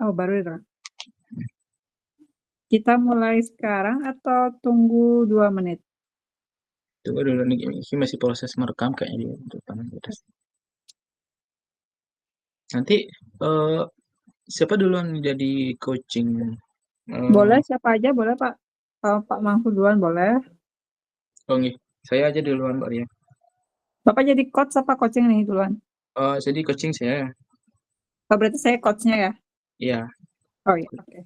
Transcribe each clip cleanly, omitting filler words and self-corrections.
Oh, baru ya? Kita mulai sekarang atau tunggu 2 menit? Tunggu dulu nih, ini masih proses merekam kayaknya dia untuk tangan atas. Nanti eh, siapa duluan jadi coaching? Boleh Eh, siapa aja boleh, Pak. Kalau Pak Mahfud duluan boleh. oh nih, saya aja duluan Mbak Ria. Bapak jadi coach apa coaching nih duluan? Jadi coaching saya, Oh, berarti saya coachnya ya? iya. Oh iya, oke.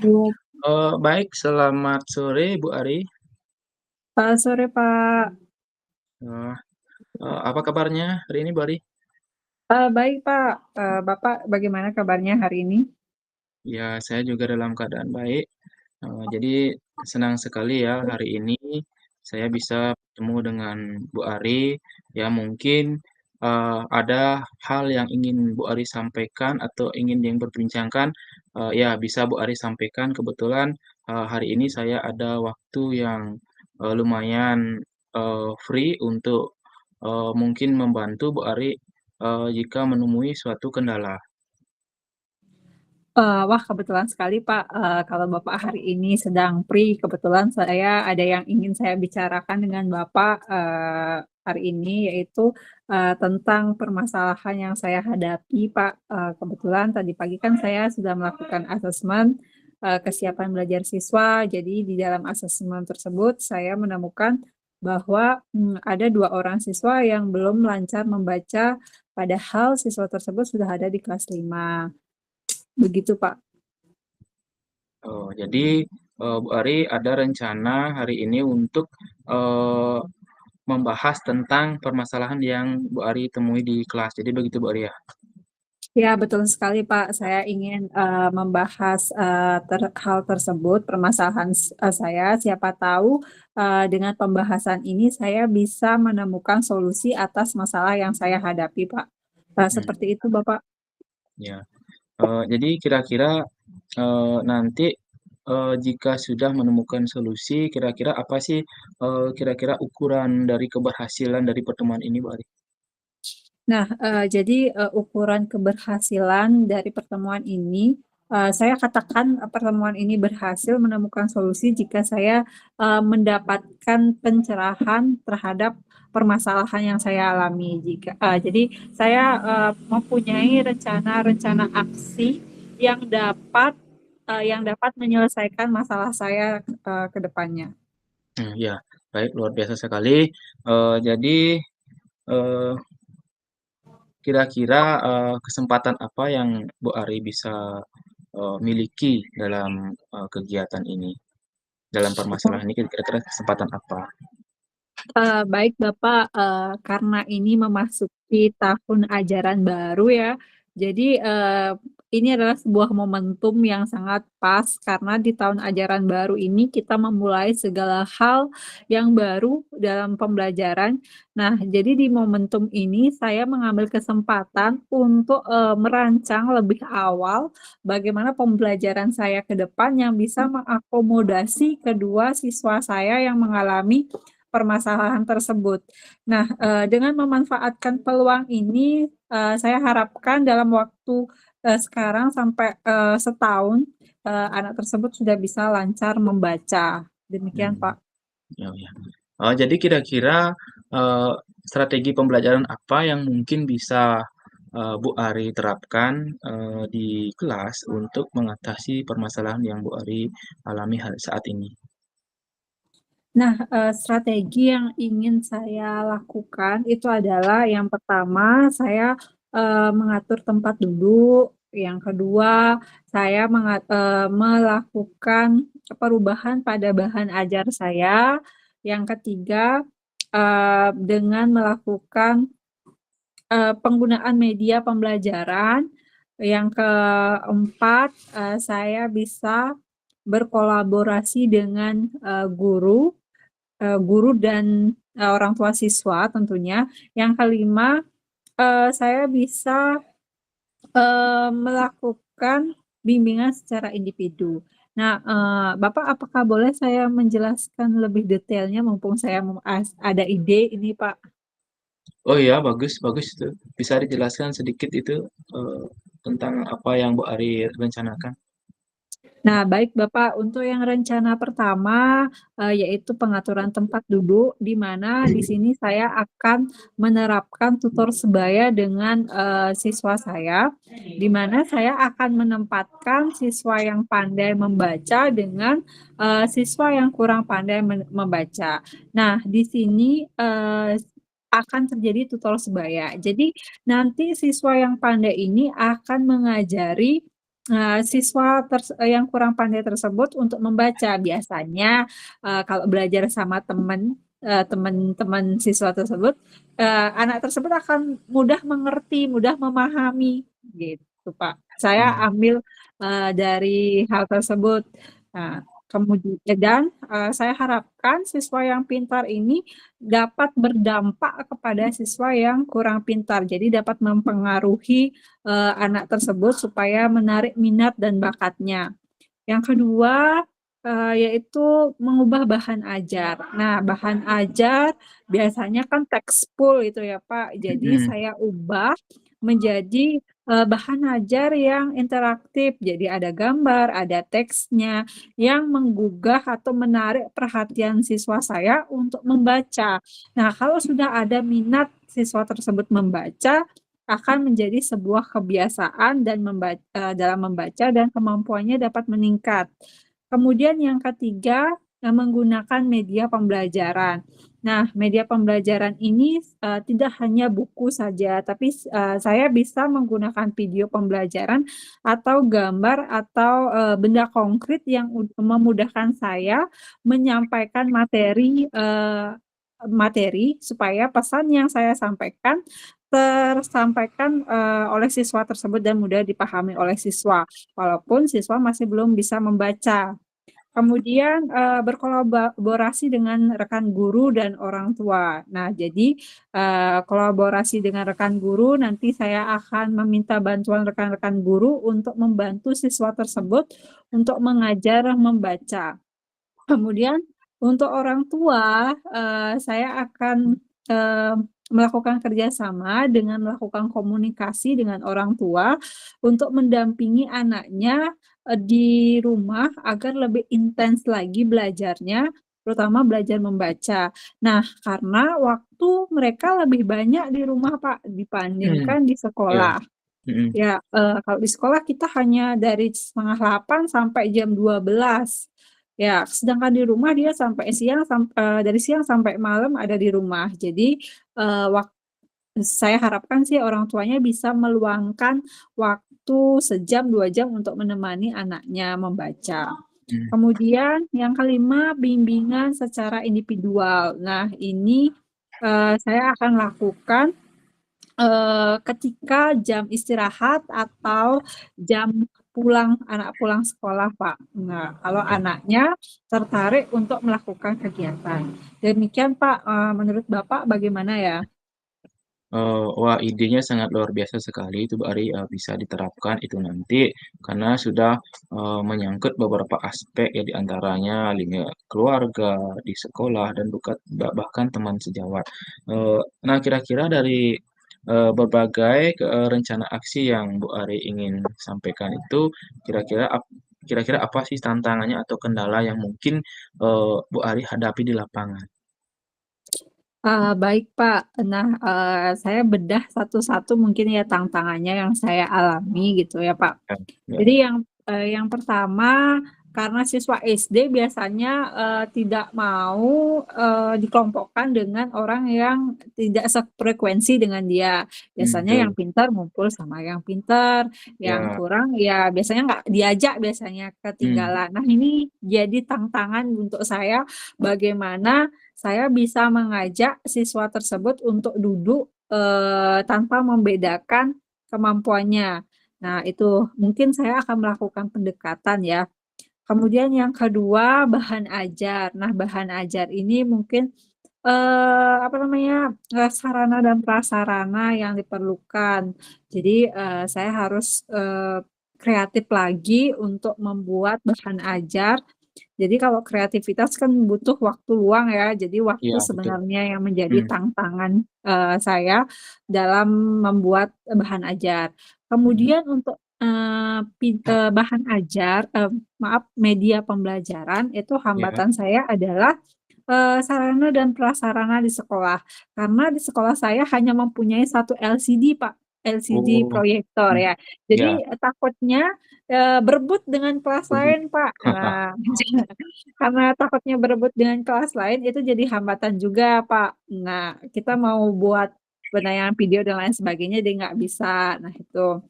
Bu, Baik, selamat sore Bu Ari. sore Pak. Eh, apa kabarnya hari ini Bu Ari? Baik Pak. Bapak bagaimana kabarnya hari ini? Ya, saya juga dalam keadaan baik. Jadi senang sekali ya hari ini saya bisa bertemu dengan Bu Ari. Ya mungkin ada hal yang ingin Bu Ari sampaikan atau ingin yang berbincangkan. Ya bisa Bu Ari sampaikan. Kebetulan hari ini saya ada waktu yang lumayan free untuk mungkin membantu Bu Ari jika menemui suatu kendala. Wah, kebetulan sekali Pak. Kalau Bapak hari ini sedang free, kebetulan saya ada yang ingin saya bicarakan dengan Bapak hari ini, yaitu tentang permasalahan yang saya hadapi, Pak. Kebetulan tadi pagi kan saya sudah melakukan asesmen kesiapan belajar siswa. Jadi di dalam asesmen tersebut saya menemukan bahwa ada 2 orang siswa yang belum lancar membaca, padahal siswa tersebut sudah ada di kelas 5. Begitu, Pak. Oh, jadi Bu Ari ada rencana hari ini untuk eh, membahas tentang permasalahan yang Bu Ari temui di kelas. Jadi begitu Bu Ari ya. Ya, betul sekali, Pak. Saya ingin membahas hal tersebut, permasalahan saya. Siapa tahu dengan pembahasan ini saya bisa menemukan solusi atas masalah yang saya hadapi, Pak. Hmm, Seperti itu, Bapak. ya. Jadi kira-kira nanti jika sudah menemukan solusi, kira-kira apa sih kira-kira ukuran dari keberhasilan dari pertemuan ini Bu Ari? Nah, jadi ukuran keberhasilan dari pertemuan ini, saya katakan pertemuan ini berhasil menemukan solusi jika saya mendapatkan pencerahan terhadap permasalahan yang saya alami. Jadi saya mempunyai rencana-rencana aksi yang dapat menyelesaikan masalah saya ke depannya. Ya, baik luar biasa sekali. Jadi eh, kira-kira kesempatan apa yang Bu Ari bisa miliki dalam kegiatan ini, dalam permasalahan ini kira-kira kesempatan apa? Baik Bapak, karena ini memasuki tahun ajaran baru ya, jadi ini adalah sebuah momentum yang sangat pas karena di tahun ajaran baru ini kita memulai segala hal yang baru dalam pembelajaran. Nah, jadi di momentum ini saya mengambil kesempatan untuk merancang lebih awal bagaimana pembelajaran saya ke depan yang bisa mengakomodasi kedua siswa saya yang mengalami permasalahan tersebut. Nah, dengan memanfaatkan peluang ini, saya harapkan dalam waktu sekarang sampai setahun, anak tersebut sudah bisa lancar membaca. Demikian, Hmm, Pak. ya, ya. Jadi kira-kira eh, strategi pembelajaran apa yang mungkin bisa Bu Ari terapkan di kelas untuk mengatasi permasalahan yang Bu Ari alami saat ini? Nah, strategi yang ingin saya lakukan itu adalah yang pertama, saya mengatur tempat duduk, yang kedua, saya melakukan perubahan pada bahan ajar saya, yang ketiga, dengan melakukan penggunaan media pembelajaran, yang keempat, saya bisa berkolaborasi dengan guru dan orang tua siswa tentunya. Yang kelima, saya bisa melakukan bimbingan secara individu. Nah, Bapak apakah boleh saya menjelaskan lebih detailnya mumpung saya ada ide ini, Pak? Oh iya, bagus bagus itu. Bisa dijelaskan sedikit itu, tentang apa yang Bu Ari rencanakan? Nah, baik Bapak, untuk yang rencana pertama, yaitu pengaturan tempat duduk, di mana di sini saya akan menerapkan tutor sebaya dengan, siswa saya, di mana saya akan menempatkan siswa yang pandai membaca dengan, siswa yang kurang pandai membaca. Nah, di sini, akan terjadi tutor sebaya. Jadi, nanti siswa yang pandai ini akan mengajari siswa yang kurang pandai tersebut untuk membaca. Biasanya, kalau belajar sama teman-teman siswa tersebut, anak tersebut akan mudah mengerti, mudah memahami, gitu, Pak. Saya Mmm, ambil, dari hal tersebut. Nah, dan, saya harapkan siswa yang pintar ini dapat berdampak kepada siswa yang kurang pintar. Jadi dapat mempengaruhi anak tersebut supaya menarik minat dan bakatnya. Yang kedua, yaitu mengubah bahan ajar. Nah, bahan ajar biasanya kan tekstual itu ya, Pak. Jadi mhm, saya ubah menjadi, bahan ajar yang interaktif. Jadi ada gambar, ada teksnya yang menggugah atau menarik perhatian siswa saya untuk membaca. Nah, kalau sudah ada minat siswa tersebut membaca, akan menjadi sebuah kebiasaan dan dalam membaca dan kemampuannya dapat meningkat. Kemudian yang ketiga, menggunakan media pembelajaran. Nah, media pembelajaran ini, tidak hanya buku saja, tapi saya bisa menggunakan video pembelajaran atau gambar atau, benda konkret yang memudahkan saya menyampaikan materi supaya pesan yang saya sampaikan tersampaikan, oleh siswa tersebut dan mudah dipahami oleh siswa, walaupun siswa masih belum bisa membaca. Kemudian, berkolaborasi dengan rekan guru dan orang tua. Nah, jadi, kolaborasi dengan rekan guru, nanti saya akan meminta bantuan rekan-rekan guru untuk membantu siswa tersebut untuk mengajar membaca. Kemudian untuk orang tua, saya akan, melakukan kerjasama dengan melakukan komunikasi dengan orang tua untuk mendampingi anaknya, di rumah agar lebih intens lagi belajarnya, terutama belajar membaca. Nah, karena waktu mereka lebih banyak di rumah, Pak, mmm, dibandingkan di iya, sekolah. mhm, Ya, kalau di sekolah kita hanya dari 7:30 sampai jam 12. Ya, sedangkan di rumah dia dari siang sampai malam ada di rumah. Jadi, eee, wak saya harapkan sih orang tuanya bisa meluangkan waktu sejam, 2 jam untuk menemani anaknya membaca. mmm, Kemudian yang kelima, bimbingan secara individual. Nah, ini, saya akan lakukan ketika jam istirahat atau jam anak pulang sekolah, Pak. Nah, kalau iya. anaknya tertarik untuk melakukan kegiatan. Demikian, Pak, menurut Bapak bagaimana ya? Wah, idenya sangat luar biasa sekali itu, Bu Ari, bisa diterapkan itu nanti karena sudah, menyangkut beberapa aspek ya, di antaranya keluarga, di sekolah, dan bahkan teman sejawat. Nah, kira-kira dari, berbagai rencana aksi yang Bu Ari ingin sampaikan itu, kira-kira kira-kira apa sih tantangannya atau kendala yang mungkin, Bu Ari hadapi di lapangan? Baik, Pak. Nah, saya bedah satu-satu mungkin ya tantangannya yang saya alami gitu ya, Pak. Ya, ya, Jadi yang pertama, karena siswa SD biasanya, tidak mau, dikelompokkan dengan orang yang tidak sefrekuensi dengan dia. Biasanya yang betul. pintar ngumpul sama yang pintar, yang Ya, kurang ya biasanya nggak diajak biasanya, mmm, ketinggalan. Nah, ini jadi tantangan untuk saya, bagaimana saya bisa mengajak siswa tersebut untuk duduk, tanpa membedakan kemampuannya. Nah, itu mungkin saya akan melakukan pendekatan ya. Kemudian yang kedua, bahan ajar. Nah, bahan ajar ini mungkin, apa namanya, sarana dan prasarana yang diperlukan. Jadi, saya harus, kreatif lagi untuk membuat bahan ajar. Jadi kalau kreativitas kan butuh waktu luang ya, jadi waktu Iya, betul. sebenarnya yang menjadi Mmm, tantangan, saya dalam membuat bahan ajar. mhm, Kemudian untuk, bahan ajar, maaf, media pembelajaran itu iya. hambatan saya adalah sarana dan prasarana di sekolah. Karena di sekolah saya hanya mempunyai satu LCD, Pak, LCD Oh, proyektor mmm, ya. iya. Jadi, takutnya, berebut dengan kelas Betul. lain, Pak. Nah, karena takutnya berebut dengan kelas lain itu jadi hambatan juga, Pak. Nah, kita mau buat penayangan video dan lain sebagainya jadi nggak bisa. Nah itu.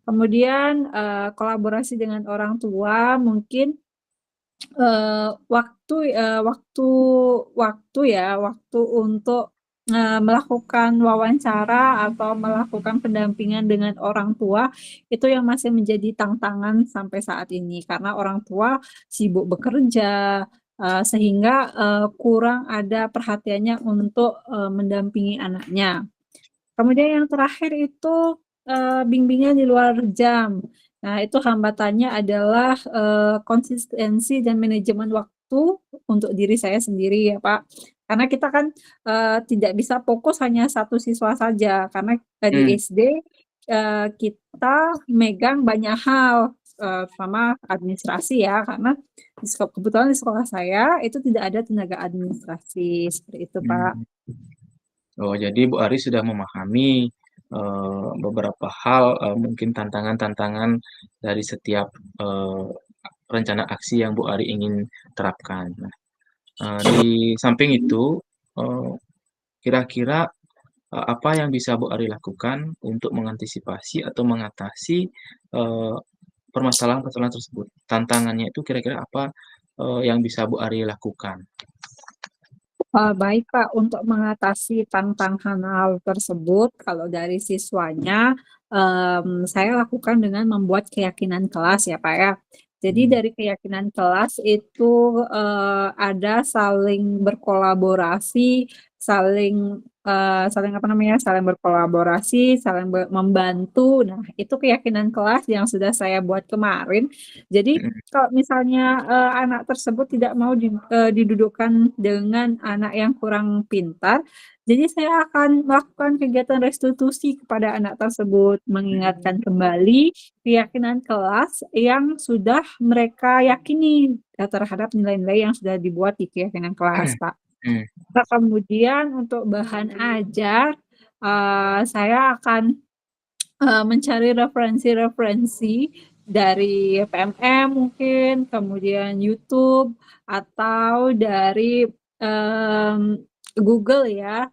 Kemudian, kolaborasi dengan orang tua mungkin waktu untuk, melakukan wawancara atau melakukan pendampingan dengan orang tua, itu yang masih menjadi tantangan sampai saat ini. Karena orang tua sibuk bekerja, sehingga, kurang ada perhatiannya untuk, mendampingi anaknya. Kemudian yang terakhir itu, bimbingan di luar jam. Nah, itu hambatannya adalah, konsistensi dan manajemen waktu untuk diri saya sendiri ya, Pak. Karena kita kan, tidak bisa fokus hanya satu siswa saja, karena, di Mmm, SD, kita megang banyak hal, terutama administrasi ya, karena kebetulan di sekolah saya itu tidak ada tenaga administrasi, seperti itu, Pak. mmm. Oh, jadi Bu Ari sudah memahami, beberapa hal, mungkin tantangan-tantangan dari setiap, eee, rencana aksi yang Bu Ari ingin terapkan. Nah, di samping itu, eee, kira-kira, apa yang bisa Bu Ari lakukan untuk mengantisipasi atau mengatasi, eee, permasalahan-permasalahan tersebut? Tantangannya itu kira-kira apa, yang bisa Bu Ari lakukan? Baik, Kak, untuk mengatasi tantangan hal tersebut, kalau dari siswanya, saya lakukan dengan membuat keyakinan kelas ya, Pak, ya. Jadi Mmm, dari keyakinan kelas itu, ada saling berkolaborasi, saling apa namanya, saling berkolaborasi, saling membantu. Nah, itu keyakinan kelas yang sudah saya buat kemarin. Jadi mhm, kalau misalnya, anak tersebut tidak mau didudukkan dengan anak yang kurang pintar, jadi saya akan melakukan kegiatan restitusi kepada anak tersebut, mengingatkan mmm, kembali keyakinan kelas yang sudah mereka yakini, terhadap nilai-nilai yang sudah dibuat di keyakinan kelas, Pak. mmm, Nah, kemudian untuk bahan ajar, saya akan mencari referensi-referensi dari PMM mungkin, kemudian YouTube, atau dari, Google ya,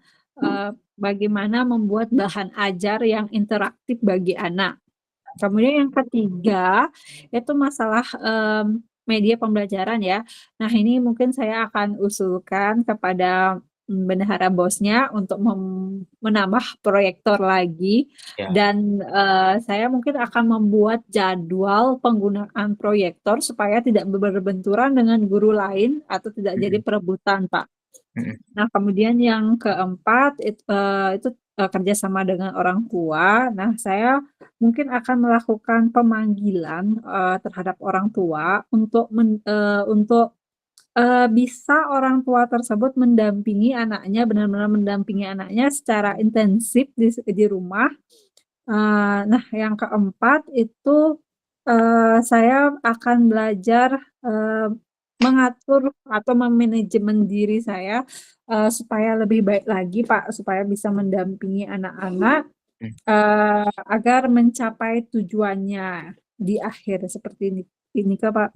bagaimana membuat bahan ajar yang interaktif bagi anak. Kemudian yang ketiga, itu masalah, media pembelajaran ya. Nah, ini mungkin saya akan usulkan kepada, bendahara bosnya untuk menambah proyektor lagi ya, dan, saya mungkin akan membuat jadwal penggunaan proyektor supaya tidak berbenturan dengan guru lain atau tidak jadi mhm, perebutan, Pak. mhm, Nah, kemudian yang keempat itu, kerjasama dengan orang tua. Nah, saya mungkin akan melakukan pemanggilan, terhadap orang tua untuk bisa orang tua tersebut mendampingi anaknya, benar-benar mendampingi anaknya secara intensif di rumah. Nah, yang keempat itu, saya akan belajar, eee, mengatur atau memanajemen diri saya, supaya lebih baik lagi, Pak, supaya bisa mendampingi anak-anak, mmm, agar mencapai tujuannya di akhir, seperti ini Kak, Pak.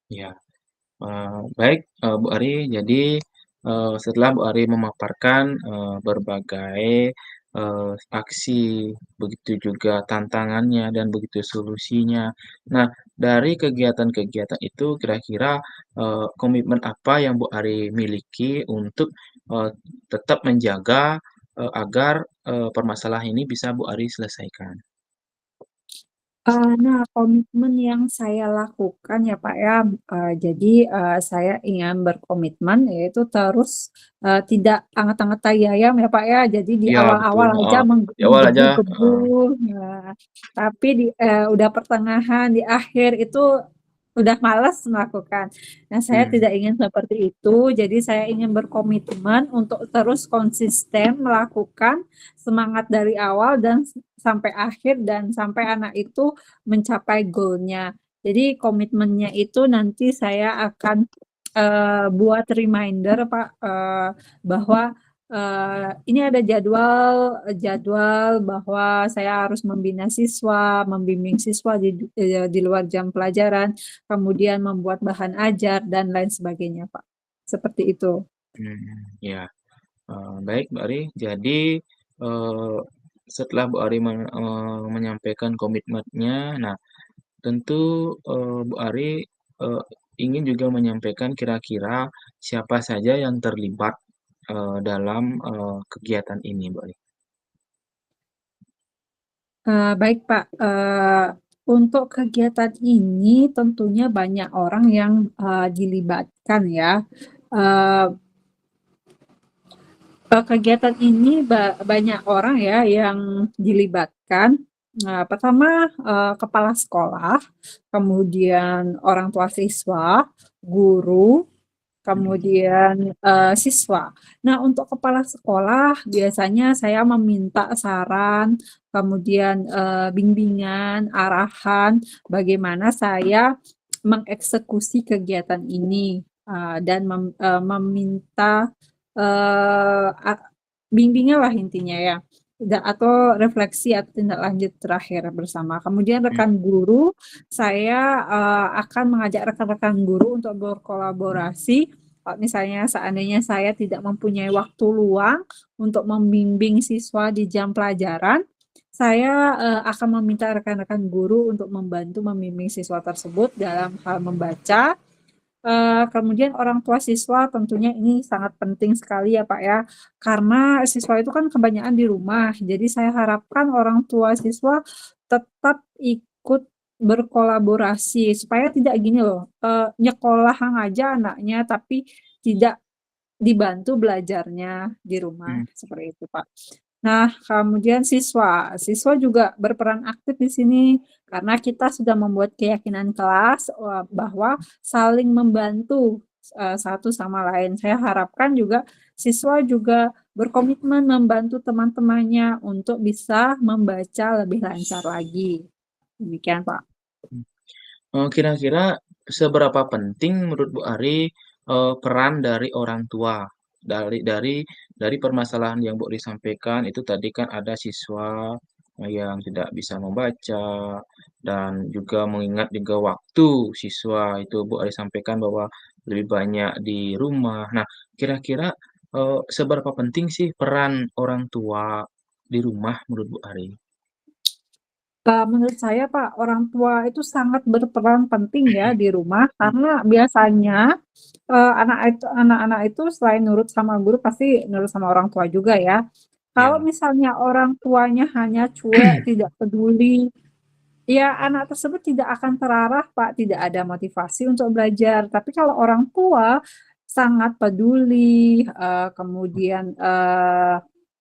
iya. Baik, Bu Ari, jadi, setelah Bu Ari memaparkan, berbagai, aksi, begitu juga tantangannya dan begitu solusinya. Nah, dari kegiatan-kegiatan itu kira-kira, komitmen apa yang Bu Ari miliki untuk, tetap menjaga, agar, permasalahan ini bisa Bu Ari selesaikan? Nah, komitmen yang saya lakukan ya Pak ya, jadi, saya ingin berkomitmen yaitu terus, tidak anget-anget tai ayam ya Pak ya. Jadi di Iya betul, awal-awal aja heeh. Di awal aja menggebu-gebu, heeh, nah, tapi udah pertengahan, di akhir itu udah males melakukan. Nah, saya mmm, tidak ingin seperti itu, jadi saya ingin berkomitmen untuk terus konsisten melakukan semangat dari awal dan sampai akhir dan sampai anak itu mencapai goal-nya. Jadi komitmennya itu nanti saya akan buat reminder Pak, bahwa ini ada jadwal jadwal bahwa saya harus membina siswa, membimbing siswa di luar jam pelajaran, kemudian membuat bahan ajar dan lain sebagainya Pak. Seperti itu. iya. Baik Mbak Ari, jadi, eee, setelah Bu Ari menyampaikan komitmennya, nah tentu, Bu Ari, eee, ingin juga menyampaikan kira-kira siapa saja yang terlibat, dalam, kegiatan ini, Bu Ari? Baik Pak, untuk kegiatan ini tentunya banyak orang yang, dilibatkan ya. Eee Kegiatan ini banyak orang ya yang dilibatkan. Pertama, kepala sekolah, kemudian orang tua siswa, guru, Mhm, kemudian, siswa. Nah, untuk kepala sekolah biasanya saya meminta saran, kemudian, bimbingan, arahan, bagaimana saya mengeksekusi kegiatan ini, dan meminta, a bimbinganlah intinya ya, atau refleksi atau tindak lanjut terakhir bersama. Kemudian mmm, rekan guru, saya, akan mengajak rekan-rekan guru untuk berkolaborasi. Kalau misalnya seandainya saya tidak mempunyai waktu luang untuk membimbing siswa di jam pelajaran, saya, akan meminta rekan-rekan guru untuk membantu membimbing siswa tersebut dalam hal membaca. Kemudian orang tua siswa tentunya ini sangat penting sekali ya Pak ya, karena siswa itu kan kebanyakan di rumah. Jadi saya harapkan orang tua siswa tetap ikut berkolaborasi supaya tidak gini loh, nyekolah aja anaknya tapi tidak dibantu belajarnya di rumah, mmm, seperti itu Pak. Nah, kemudian siswa juga berperan aktif di sini karena kita sudah membuat keyakinan kelas, bahwa saling membantu, satu sama lain. Saya harapkan juga siswa juga berkomitmen membantu teman-temannya untuk bisa membaca lebih lancar lagi. Demikian, Pak. mhm. Kira-kira seberapa penting menurut Bu Ari, peran dari orang tua? Dari permasalahan yang Bu Ari sampaikan itu tadi kan ada siswa, yang tidak bisa membaca dan juga mengingat juga waktu siswa itu Bu Ari sampaikan bahwa lebih banyak di rumah. Nah, kira-kira, seberapa penting sih peran orang tua di rumah menurut Bu Ari? Menurut saya Pak, orang tua itu sangat berperan penting ya di rumah, Mhm, karena biasanya, anak-anak itu selain nurut sama guru pasti nurut sama orang tua juga ya. Kalau iya, misalnya orang tuanya hanya cuek, tidak peduli, ya anak tersebut tidak akan terarah Pak, tidak ada motivasi untuk belajar. Tapi kalau orang tua sangat peduli, kemudian,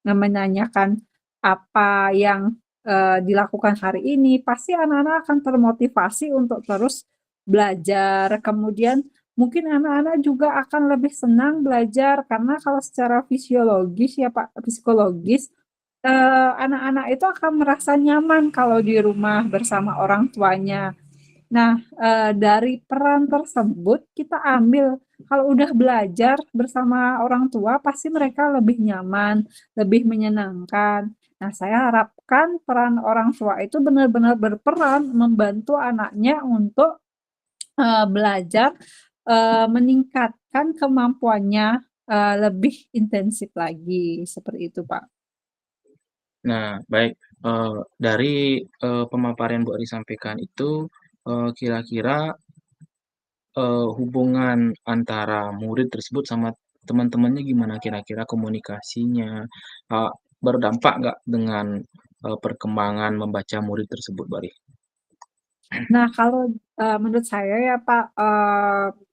menanyakan apa yang, dilakukan hari ini, pasti anak-anak akan termotivasi untuk terus belajar. Kemudian mungkin anak-anak juga akan lebih senang belajar karena kalau secara fisiologis ya Pak, psikologis, anak-anak itu akan merasa nyaman kalau di rumah bersama orang tuanya. Nah, dari peran tersebut kita ambil, kalau udah belajar bersama orang tua pasti mereka lebih nyaman, lebih menyenangkan. Nah, saya harapkan peran orang tua itu benar-benar berperan membantu anaknya untuk, belajar, meningkatkan kemampuannya, lebih intensif lagi, seperti itu, Pak. nah, baik, dari, pemaparan yang Bu Ari sampaikan itu, kira-kira, hubungan antara murid tersebut sama teman-temannya gimana kira-kira komunikasinya? Berdampak nggak dengan, perkembangan membaca murid tersebut, Bu Ari? Nah, kalau, menurut saya ya, Pak,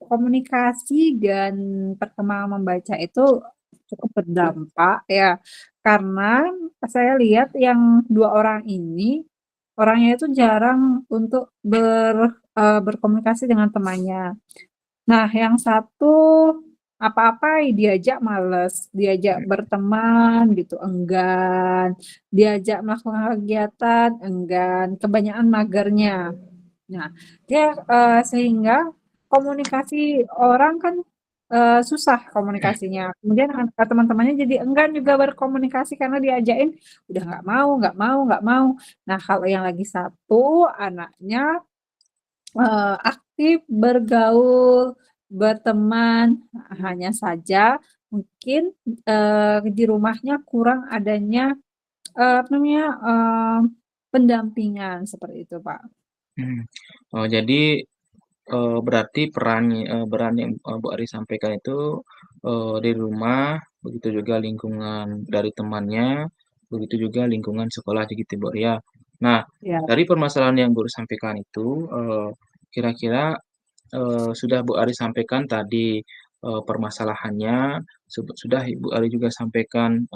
komunikasi dan perkembangan membaca itu cukup berdampak ya, karena saya lihat yang 2 orang ini, orangnya itu jarang untuk berkomunikasi dengan temannya. Nah, yang satu apa-apa diajak males, diajak berteman gitu enggan, diajak melakukan kegiatan enggan, kebanyakan magernya. Nah, dia, sehingga komunikasi orang kan, susah komunikasinya. Kemudian teman-temannya jadi enggan juga berkomunikasi karena diajakin, udah nggak mau nggak mau nggak mau. Nah, kalau yang lagi satu anaknya aktif bergaul, berteman, hanya saja mungkin, di rumahnya kurang adanya, apa namanya, pendampingan, seperti itu, Pak. Mhm. Oh, jadi, berarti peran yang, Bu Ari sampaikan itu, di rumah, begitu juga lingkungan dari temannya, begitu juga lingkungan sekolah gitu, Bu Ari, ya. Nah, Ya. dari permasalahan yang Bu Ari sampaikan itu, kira-kira, sudah Bu Ari sampaikan tadi, permasalahannya, sudah Ibu Ari juga sampaikan,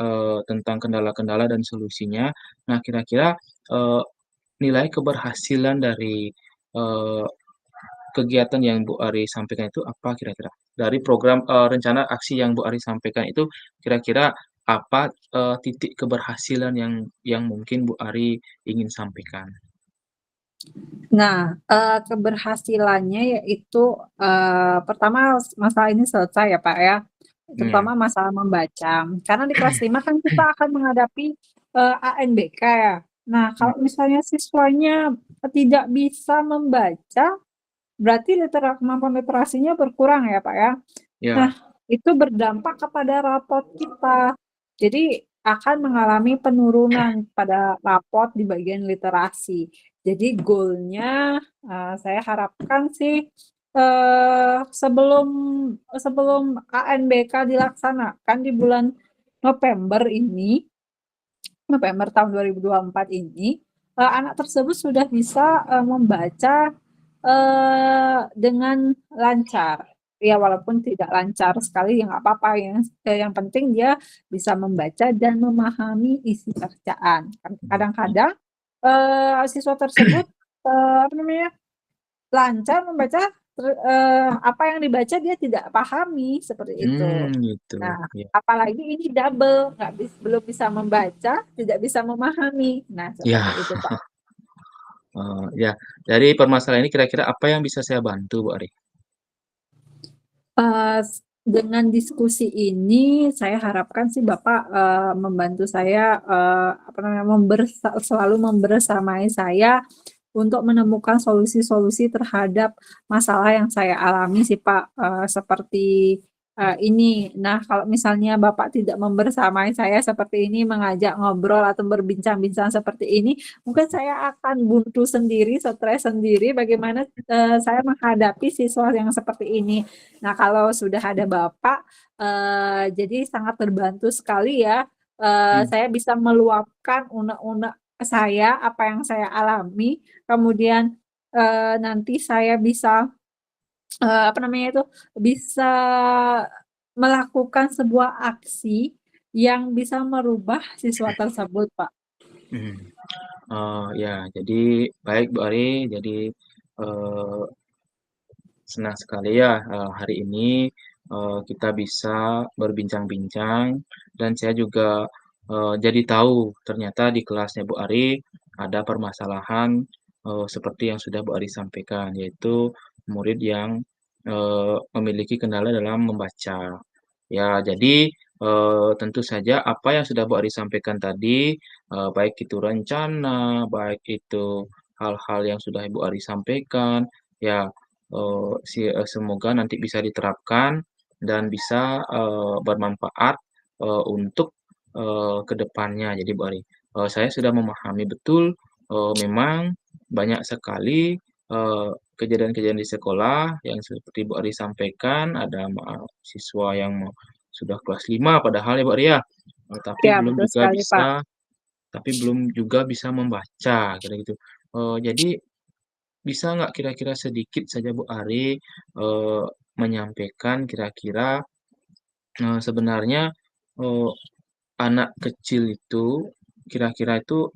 tentang kendala-kendala dan solusinya. Nah, kira-kira, eee, nilai keberhasilan dari, eee, kegiatan yang Bu Ari sampaikan itu apa kira-kira? Dari program, rencana aksi yang Bu Ari sampaikan itu kira-kira apa, titik keberhasilan yang mungkin Bu Ari ingin sampaikan? Nah, keberhasilannya yaitu, pertama masalah ini selesai ya, Pak, ya, Iya, terutama masalah membaca. Karena di kelas 5 kan kita akan menghadapi, ANBK ya. Nah, mmm, kalau misalnya siswanya tidak bisa membaca, berarti kemampuan literasinya berkurang ya, Pak, ya. Nah, iya, itu berdampak kepada rapot kita. Jadi akan mengalami penurunan pada rapot di bagian literasi. Jadi goalnya saya harapkan sih, sebelum sebelum ANBK dilaksanakan di bulan November ini, November tahun 2024 ini, anak tersebut sudah bisa, membaca, dengan lancar. Ya walaupun tidak lancar sekali ya nggak apa-apa ya, yang penting dia bisa membaca dan memahami isi bacaan. mhm, Kadang-kadang, siswa tersebut, apa namanya, lancar membaca, apa yang dibaca dia tidak pahami, seperti itu. gitu, Nah, iya, apalagi ini double, nggak belum bisa membaca, tidak bisa memahami. Nah, seperti iya, itu, Pak. iya. Dari permasalahan ini kira-kira apa yang bisa saya bantu, Bu Ari? Dengan diskusi ini saya harapkan sih Bapak, membantu saya, apa namanya, selalu membersamai saya untuk menemukan solusi-solusi terhadap masalah yang saya alami sih, Pak, seperti, ini. Nah, kalau misalnya Bapak tidak membersamai saya seperti ini, mengajak ngobrol atau berbincang-bincang seperti ini, mungkin saya akan buntu sendiri, stres sendiri bagaimana, saya menghadapi siswa yang seperti ini. Nah, kalau sudah ada Bapak, jadi sangat terbantu sekali ya, Mmm, saya bisa meluapkan unek-unek saya, apa yang saya alami, kemudian, nanti saya bisa, apa namanya itu, bisa melakukan sebuah aksi yang bisa merubah siswa tersebut, Pak. mhm. Ya, jadi baik Bu Ari, jadi, eee, senang sekali ya, hari ini, kita bisa berbincang-bincang dan saya juga, jadi tahu ternyata di kelasnya Bu Ari ada permasalahan, seperti yang sudah Bu Ari sampaikan, yaitu murid yang, memiliki kendala dalam membaca. Ya, jadi, tentu saja apa yang sudah Bu Ari sampaikan tadi, baik itu rencana, baik itu hal-hal yang sudah Ibu Ari sampaikan, ya, semoga nanti bisa diterapkan dan bisa, bermanfaat, untuk, ke depannya. Jadi Bu Ari, saya sudah memahami betul, memang banyak sekali, kejadian-kejadian di sekolah yang seperti Bu Ari sampaikan, ada mahasiswa yang sudah kelas 5 padahal ya, Mbak, ya, Ya, betul sekali, Pak. tapi belum juga bisa membaca, kira gitu. Jadi bisa nggak kira-kira sedikit saja Bu Ari, menyampaikan kira-kira, sebenarnya, eee, anak kecil itu kira-kira itu,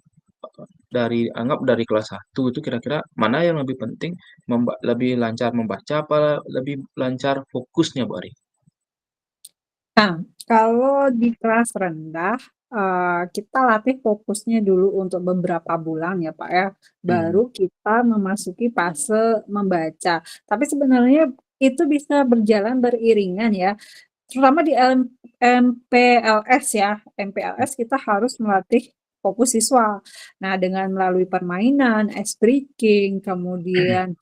anggap dari kelas 1 itu kira-kira mana yang lebih penting, lebih lancar membaca apa lebih lancar fokusnya Bu Ari? Nah, kalau di kelas rendah, kita latih fokusnya dulu untuk beberapa bulan ya, Pak, ya, Mmm, baru kita memasuki fase membaca. Tapi sebenarnya itu bisa berjalan beriringan ya, terutama di MPLS ya, MPLS kita harus melatih fokus siswa. Nah, dengan melalui permainan, ice breaking, kemudian,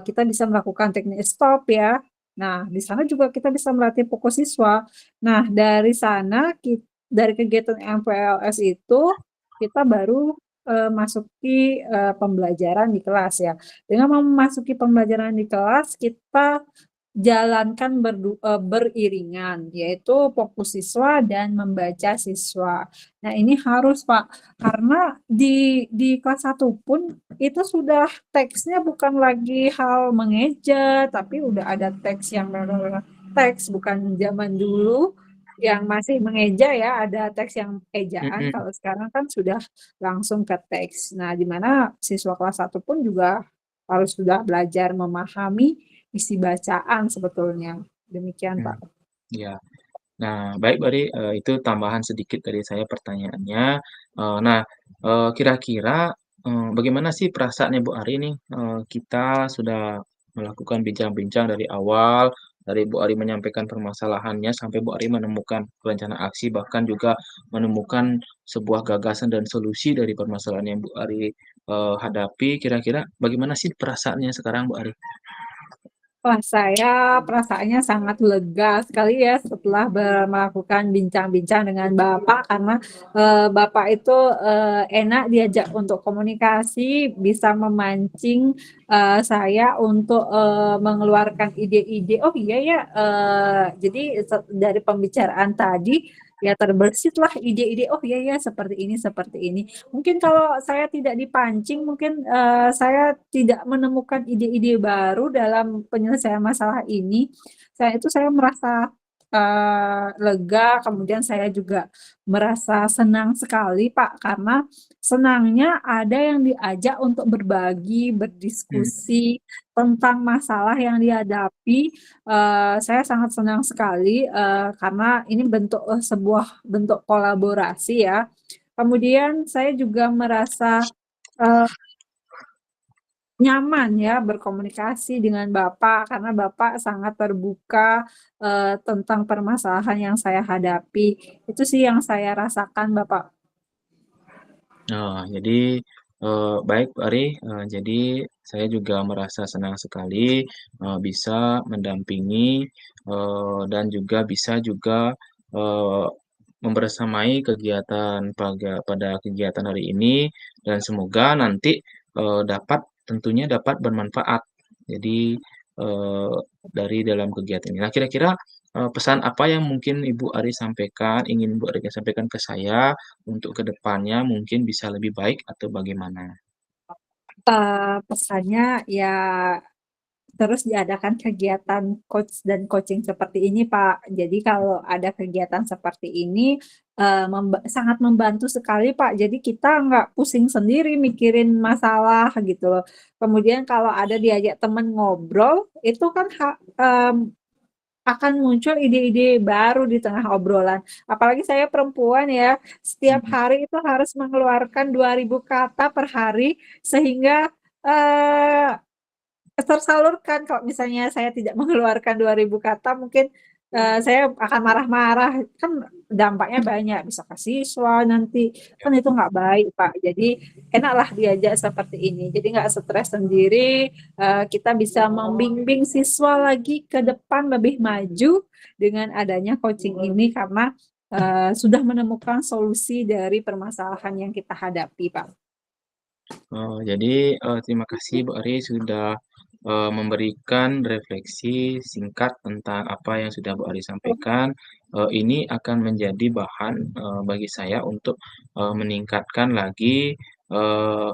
kita bisa melakukan teknik stop ya. Nah, di sana juga kita bisa melatih fokus siswa. Nah, dari sana dari kegiatan MPLS itu, kita baru, masuki, pembelajaran di kelas ya. Dengan memasuki pembelajaran di kelas, kita jalankan beriringan, yaitu fokus siswa dan membaca siswa. Nah, ini harus, Pak, karena di kelas 1 pun itu sudah teksnya bukan lagi hal mengeja, tapi udah ada teks yang benar-benar teks, bukan zaman dulu yang masih mengeja ya, ada teks yang ejaan, mhm, kalau sekarang kan sudah langsung ke teks. Nah, di mana siswa kelas 1 pun juga harus sudah belajar memahami isi bacaan sebetulnya, demikian, mmm, Pak. iya. Nah, baik berarti, itu tambahan sedikit dari saya pertanyaannya. Nah, kira-kira, bagaimana sih perasaannya Bu Ari nih, kita sudah melakukan bincang-bincang dari awal, dari Bu Ari menyampaikan permasalahannya sampai Bu Ari menemukan rencana aksi, bahkan juga menemukan sebuah gagasan dan solusi dari permasalahan yang Bu Ari, hadapi. Kira-kira bagaimana sih perasaannya sekarang Bu Ari? Wah, saya perasaannya sangat lega sekali ya setelah melakukan bincang-bincang dengan Bapak karena, Bapak itu, enak diajak untuk komunikasi, bisa memancing, saya untuk, mengeluarkan ide-ide, "Oh iya ya," jadi dari pembicaraan tadi, ya terbesitlah ide-ide, "Oh iya ya seperti ini seperti ini." Mungkin kalau saya tidak dipancing, mungkin, saya tidak menemukan ide-ide baru dalam penyelesaian masalah ini. Saya merasa, lega, kemudian saya juga merasa senang sekali, Pak, karena senangnya ada yang diajak untuk berbagi, Mmm, berdiskusi tentang masalah yang dihadapi. Saya sangat senang sekali, karena ini sebuah bentuk kolaborasi ya. Kemudian saya juga merasa, eee, nyaman ya berkomunikasi dengan Bapak, karena Bapak sangat terbuka, tentang permasalahan yang saya hadapi. Itu sih yang saya rasakan, Bapak. jadi, baik Bu Ari, jadi saya juga merasa senang sekali, bisa mendampingi, dan juga bisa juga, eee, membersamai kegiatan pada kegiatan hari ini dan semoga nanti, tentunya dapat bermanfaat. Jadi, dari dalam kegiatan ini. Nah kira-kira, pesan apa yang mungkin Ibu Ari sampaikan ingin Bu Ari sampaikan ke saya untuk ke depannya mungkin bisa lebih baik atau bagaimana? Pesannya ya terus diadakan kegiatan coach dan coaching seperti ini, Pak. Jadi kalau ada kegiatan seperti ini, sangat membantu sekali, Pak. Jadi kita nggak pusing sendiri mikirin masalah gitu loh. Kemudian kalau ada diajak temen ngobrol, itu kan akan muncul ide-ide baru di tengah obrolan. Apalagi saya perempuan ya, setiap Mhm, hari itu harus mengeluarkan 2.000 kata per hari sehingga, eee tersalurkan kalau misalnya saya tidak mengeluarkan 2.000 kata mungkin, saya akan marah-marah, kan dampaknya banyak, bisa ke siswa nanti, kan itu nggak baik, Pak. Jadi enaklah diajak seperti ini, jadi nggak stres sendiri, kita bisa membimbing siswa lagi ke depan lebih maju dengan adanya coaching ini karena, sudah menemukan solusi dari permasalahan yang kita hadapi, Pak. jadi, terima kasih Bu Ari sudah, memberikan refleksi singkat tentang apa yang sudah Bu Ari sampaikan, ini akan menjadi bahan, bagi saya untuk, meningkatkan lagi, eee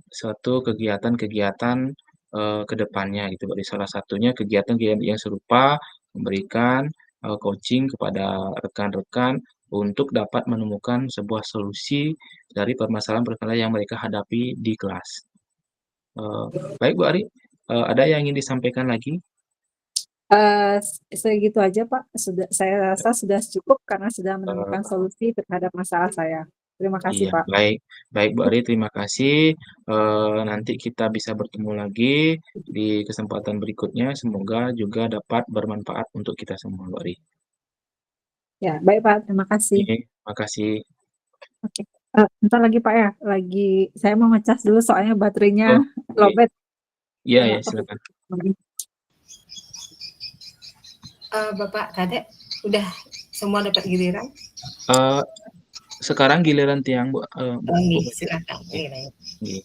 suatu kegiatan-kegiatan, ke depannya gitu, Mbak. Salah satunya kegiatan-kegiatan yang serupa memberikan, coaching kepada rekan-rekan untuk dapat menemukan sebuah solusi dari permasalahan-permasalahan yang mereka hadapi di kelas. Eee, Baik Bu Ari, ada yang ingin disampaikan lagi? Segitu aja, Pak, saya rasa sudah cukup karena sudah menemukan Eee solusi terhadap masalah saya. Terima kasih, Iya, Pak. baik. Baik, Bu Ari, terima kasih. Nanti kita bisa bertemu lagi di kesempatan berikutnya. Semoga juga dapat bermanfaat untuk kita semua, Bu Ari. Ya, baik, Pak, terima kasih. Oke, makasih. Oke, bentar lagi, Pak, ya, saya mau ngecas dulu soalnya baterainya Oh, oke. lowbat. Iya ya, Oke. silakan. Bapak Kadek, udah semua dapat giliran? Eee, Sekarang giliran Tiang, Bu, Oh, Bu nggih, Mega. silakan. Oke, nggih.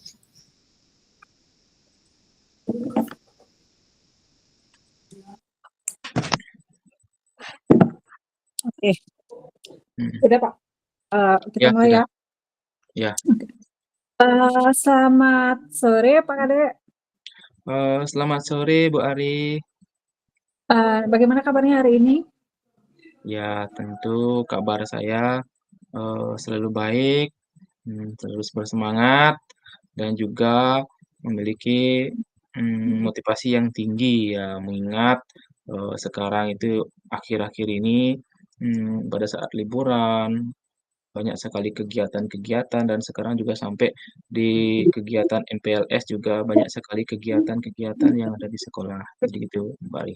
Oke, Mhm. udah, Pak, kita Ya, mulai sudah. ya. Ya. Oke. Selamat sore, Pak Kade. Selamat sore, Bu Ari. Bagaimana kabarnya hari ini? Ya, tentu kabar saya, selalu baik, terus bersemangat, dan juga memiliki, motivasi yang tinggi ya, mengingat, sekarang itu akhir-akhir ini, pada saat liburan, banyak sekali kegiatan-kegiatan dan sekarang juga sampai di kegiatan MPLS juga banyak sekali kegiatan-kegiatan yang ada di sekolah. Jadi gitu, Mbak Ari.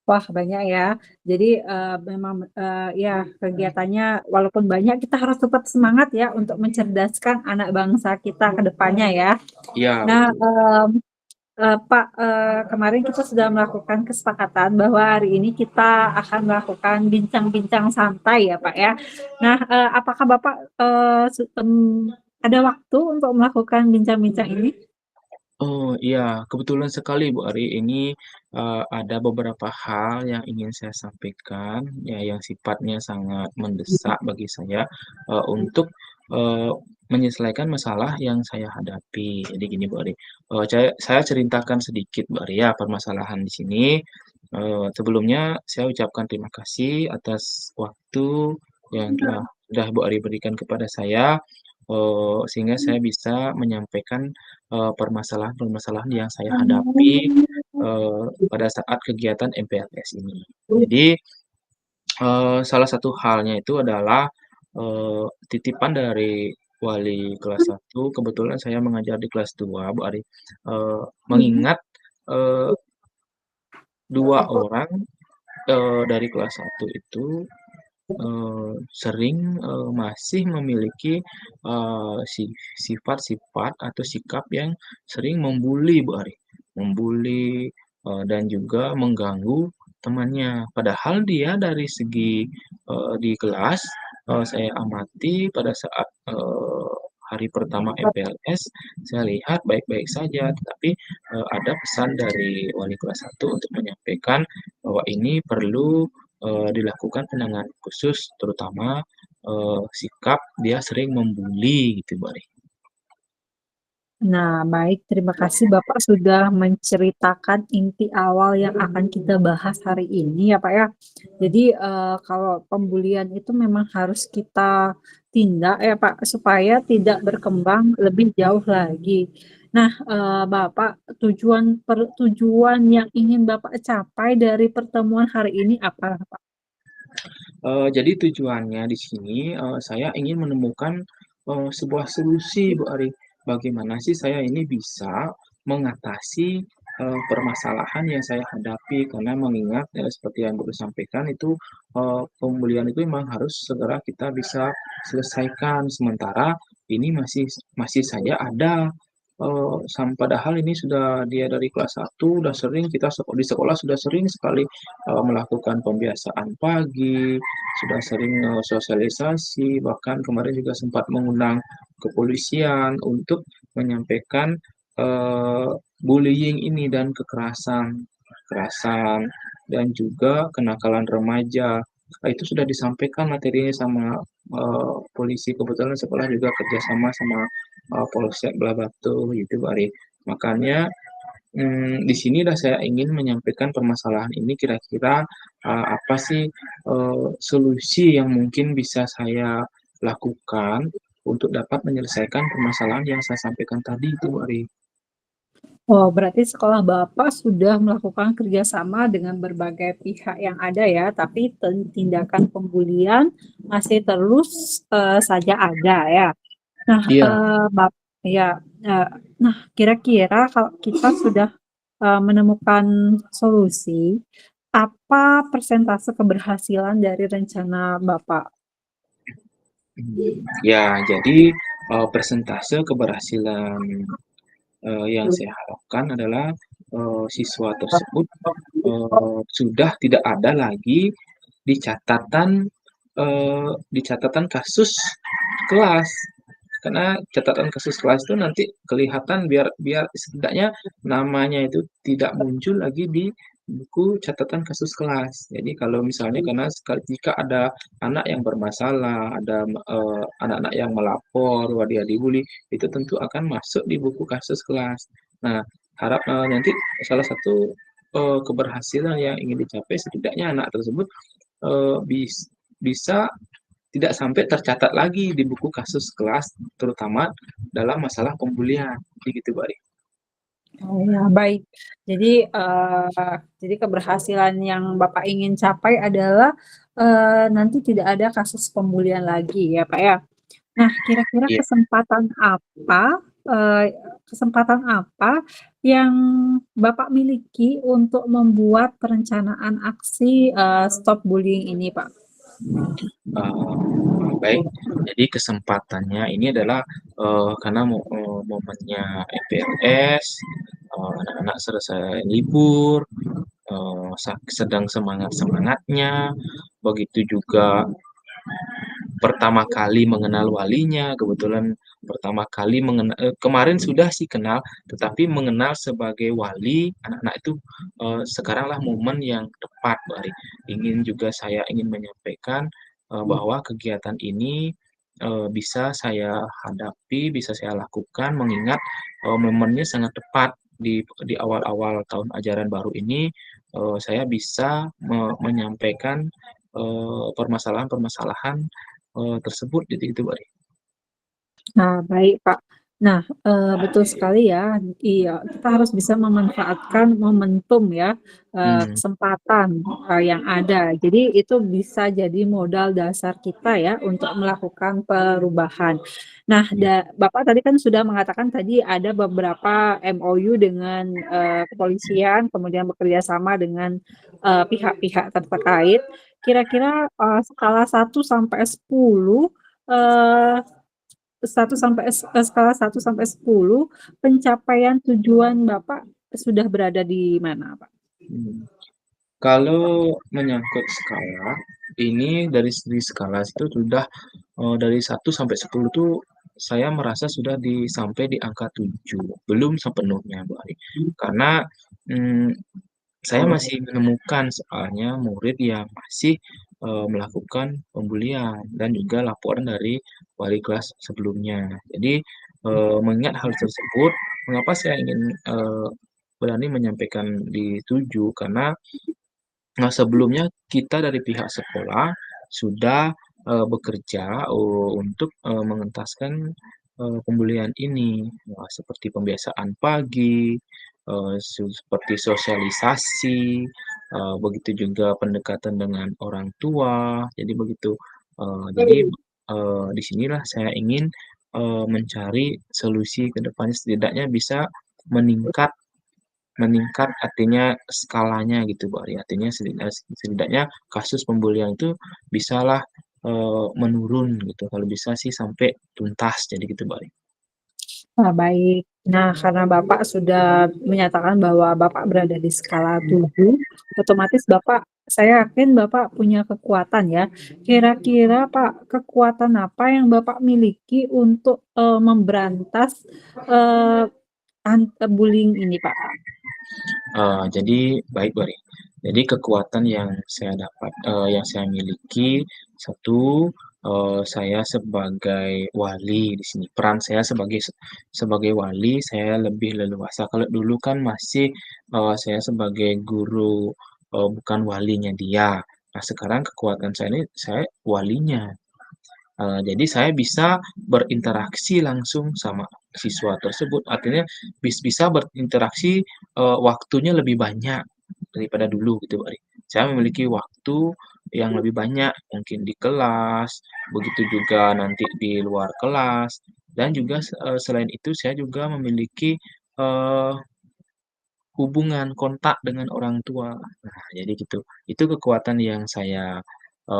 Wah, banyak ya. Jadi, memang, ya kegiatannya walaupun banyak kita harus tetap semangat ya untuk mencerdaskan anak bangsa kita ke depannya ya. Iya, Nah, betul. Pak, kemarin kita sudah melakukan kesepakatan bahwa hari ini kita akan melakukan bincang-bincang santai ya, Pak, ya. Nah, apakah Bapak, ada waktu untuk melakukan bincang-bincang ini? Oh, iya, kebetulan sekali Bu Ari, ini, ada beberapa hal yang ingin saya sampaikan, ya yang sifatnya sangat mendesak bagi saya, untuk, eee, menyelesaikan masalah yang saya hadapi. Jadi gini Bu Ari, saya ceritakan sedikit Bu Ari ya, permasalahan di sini. Sebelumnya saya ucapkan terima kasih atas waktu yang sudah Bu Ari berikan kepada saya, sehingga saya bisa menyampaikan permasalahan-permasalahan yang saya hadapi, pada saat kegiatan MPLS ini. Jadi, salah satu halnya itu adalah, titipan dari wali kelas 1, kebetulan saya mengajar di kelas 2, Bu Ari, mengingat, eee, 2 orang, dari kelas 1 itu sering, masih memiliki, sifat-sifat atau sikap yang sering membuli, Bu Ari. Membuli, dan juga mengganggu temannya. Padahal dia dari segi, di kelas, saya amati pada saat, hari pertama MPLS, saya lihat baik-baik saja, tetapi, ada pesan dari wali kelas 1 untuk menyampaikan bahwa ini perlu dilakukan penanganan khusus terutama, sikap dia sering membuli gitu, Mbak, Nah, baik. Terima kasih Bapak sudah menceritakan inti awal yang akan kita bahas hari ini ya, Pak, ya. Jadi, kalau pembulian itu memang harus kita tindak ya, Pak, supaya tidak berkembang lebih jauh lagi. Nah, Bapak, tujuan yang ingin Bapak capai dari pertemuan hari ini apa, Pak? Jadi tujuannya di sini, saya ingin menemukan, sebuah solusi, Bu Ari. Bagaimana sih saya ini bisa mengatasi, permasalahan yang saya hadapi karena mengingat, seperti yang Bapak sampaikan itu, pembulian itu memang harus segera kita bisa selesaikan. Sementara ini masih saja ada, padahal ini sudah dia dari kelas 1 udah sering kita di sekolah sudah sering sekali, melakukan pembiasaan pagi, sudah sering, sosialisasi, bahkan kemarin juga sempat mengundang kepolisian untuk menyampaikan, eee, bullying ini dan kekerasan kekerasan dan juga kenakalan remaja. itu sudah disampaikan materinya sama polisi. Kebetulan sekolah juga kerjasama sama Polsek Blabatu gitu Pak Ari. Makanya di sinilah saya ingin menyampaikan permasalahan ini kira-kira apa sih solusi yang mungkin bisa saya lakukan untuk dapat menyelesaikan permasalahan yang saya sampaikan tadi itu, Bu Ari. Oh, berarti sekolah Bapak sudah melakukan kerjasama dengan berbagai pihak yang ada ya, tapi tindakan pembulian masih terus saja ada ya. Nah, Iya, ya, nah kira-kira kalau kita sudah menemukan solusi, apa persentase keberhasilan dari rencana Bapak? ya jadi persentase keberhasilan yang saya harapkan adalah siswa tersebut sudah tidak ada lagi di catatan kasus kelas. Karena catatan kasus kelas itu nanti kelihatan biar biar setidaknya namanya itu tidak muncul lagi di buku catatan kasus kelas. Jadi kalau misalnya karena jika ada anak yang bermasalah, ada anak-anak yang melapor bahwa dia dibully, itu tentu akan masuk di buku kasus kelas. Nah, harap nanti salah satu keberhasilan yang ingin dicapai setidaknya anak tersebut bisa tidak sampai tercatat lagi di buku kasus kelas, terutama dalam masalah pembulian. Begitu, Mbak Ari. Oh ya, baik. Jadi keberhasilan yang Bapak ingin capai adalah nanti tidak ada kasus pembulian lagi ya, Pak ya. Nah, kira-kira Iya. eh, kesempatan apa yang Bapak miliki untuk membuat perencanaan aksi stop bullying ini, Pak? Baik, jadi kesempatannya ini adalah karena momennya EPLS, anak-anak selesai libur, sedang semangat-semangatnya, begitu juga pertama kali mengenal walinya, kebetulan pertama kali mengenal, kemarin sudah sih kenal, tetapi mengenal sebagai wali anak-anak itu sekaranglah momen yang tepat, Mbak Ari. Saya ingin menyampaikan bahwa kegiatan ini bisa saya hadapi, bisa saya lakukan, mengingat momennya sangat tepat di awal-awal tahun ajaran baru ini. Saya bisa menyampaikan permasalahan-permasalahan tersebut gitu itu, Mbak. Nah, baik, Pak. Nah, betul sekali ya. Iya, kita harus bisa memanfaatkan momentum ya, Hmm, kesempatan yang ada. Jadi itu bisa jadi modal dasar kita ya untuk melakukan perubahan. Nah, ya, Bapak tadi kan sudah mengatakan tadi ada beberapa MOU dengan kepolisian, kemudian bekerja sama dengan pihak-pihak terkait. Kira-kira skala 1 sampai 10 eh, skala 1 sampai 10 pencapaian tujuan Bapak sudah berada di mana, Pak? hmm. Kalau menyangkut skala, ini dari segi skala itu sudah dari 1 sampai 10 tuh saya merasa sudah sampai di angka 7, belum sepenuhnya, Bu Ari. Karena mm, saya masih menemukan soalnya murid yang masih melakukan pembulian dan juga laporan dari wali kelas sebelumnya. Jadi mengingat hal tersebut, mengapa saya ingin berani menyampaikan di 7? Karena sebelumnya kita dari pihak sekolah sudah bekerja untuk mengentaskan pembulian ini, seperti pembiasaan pagi, seperti sosialisasi, begitu juga pendekatan dengan orang tua. Jadi begitu. Jadi di sinilah saya ingin mencari solusi ke depannya setidaknya bisa meningkat meningkat artinya skalanya gitu, Bu Ari. Artinya setidaknya kasus pembulian itu bisalah menurun gitu. Kalau bisa sih sampai tuntas jadi gitu, Bu Ari. Nah, baik. Nah, karena Bapak sudah menyatakan bahwa Bapak berada di skala 7, otomatis saya yakin Bapak punya kekuatan ya. Kira-kira Pak, kekuatan apa yang Bapak miliki untuk memberantas bullying ini, Pak? Jadi baik, Bu Ari. Jadi kekuatan yang saya dapat, yang saya miliki, satu, saya sebagai wali di sini. Peran saya sebagai wali, saya lebih leluasa. Kalau dulu kan masih, saya sebagai guru, bukan walinya dia. Nah, sekarang kekuatan saya ini, saya walinya. Jadi saya bisa berinteraksi langsung sama siswa tersebut, artinya bisa berinteraksi, waktunya lebih banyak daripada dulu gitu, Mbak. Saya memiliki waktu yang lebih banyak, mungkin di kelas, begitu juga nanti di luar kelas, dan juga selain itu saya juga memiliki, eee, hubungan kontak dengan orang tua. Nah, jadi gitu. Itu kekuatan yang saya,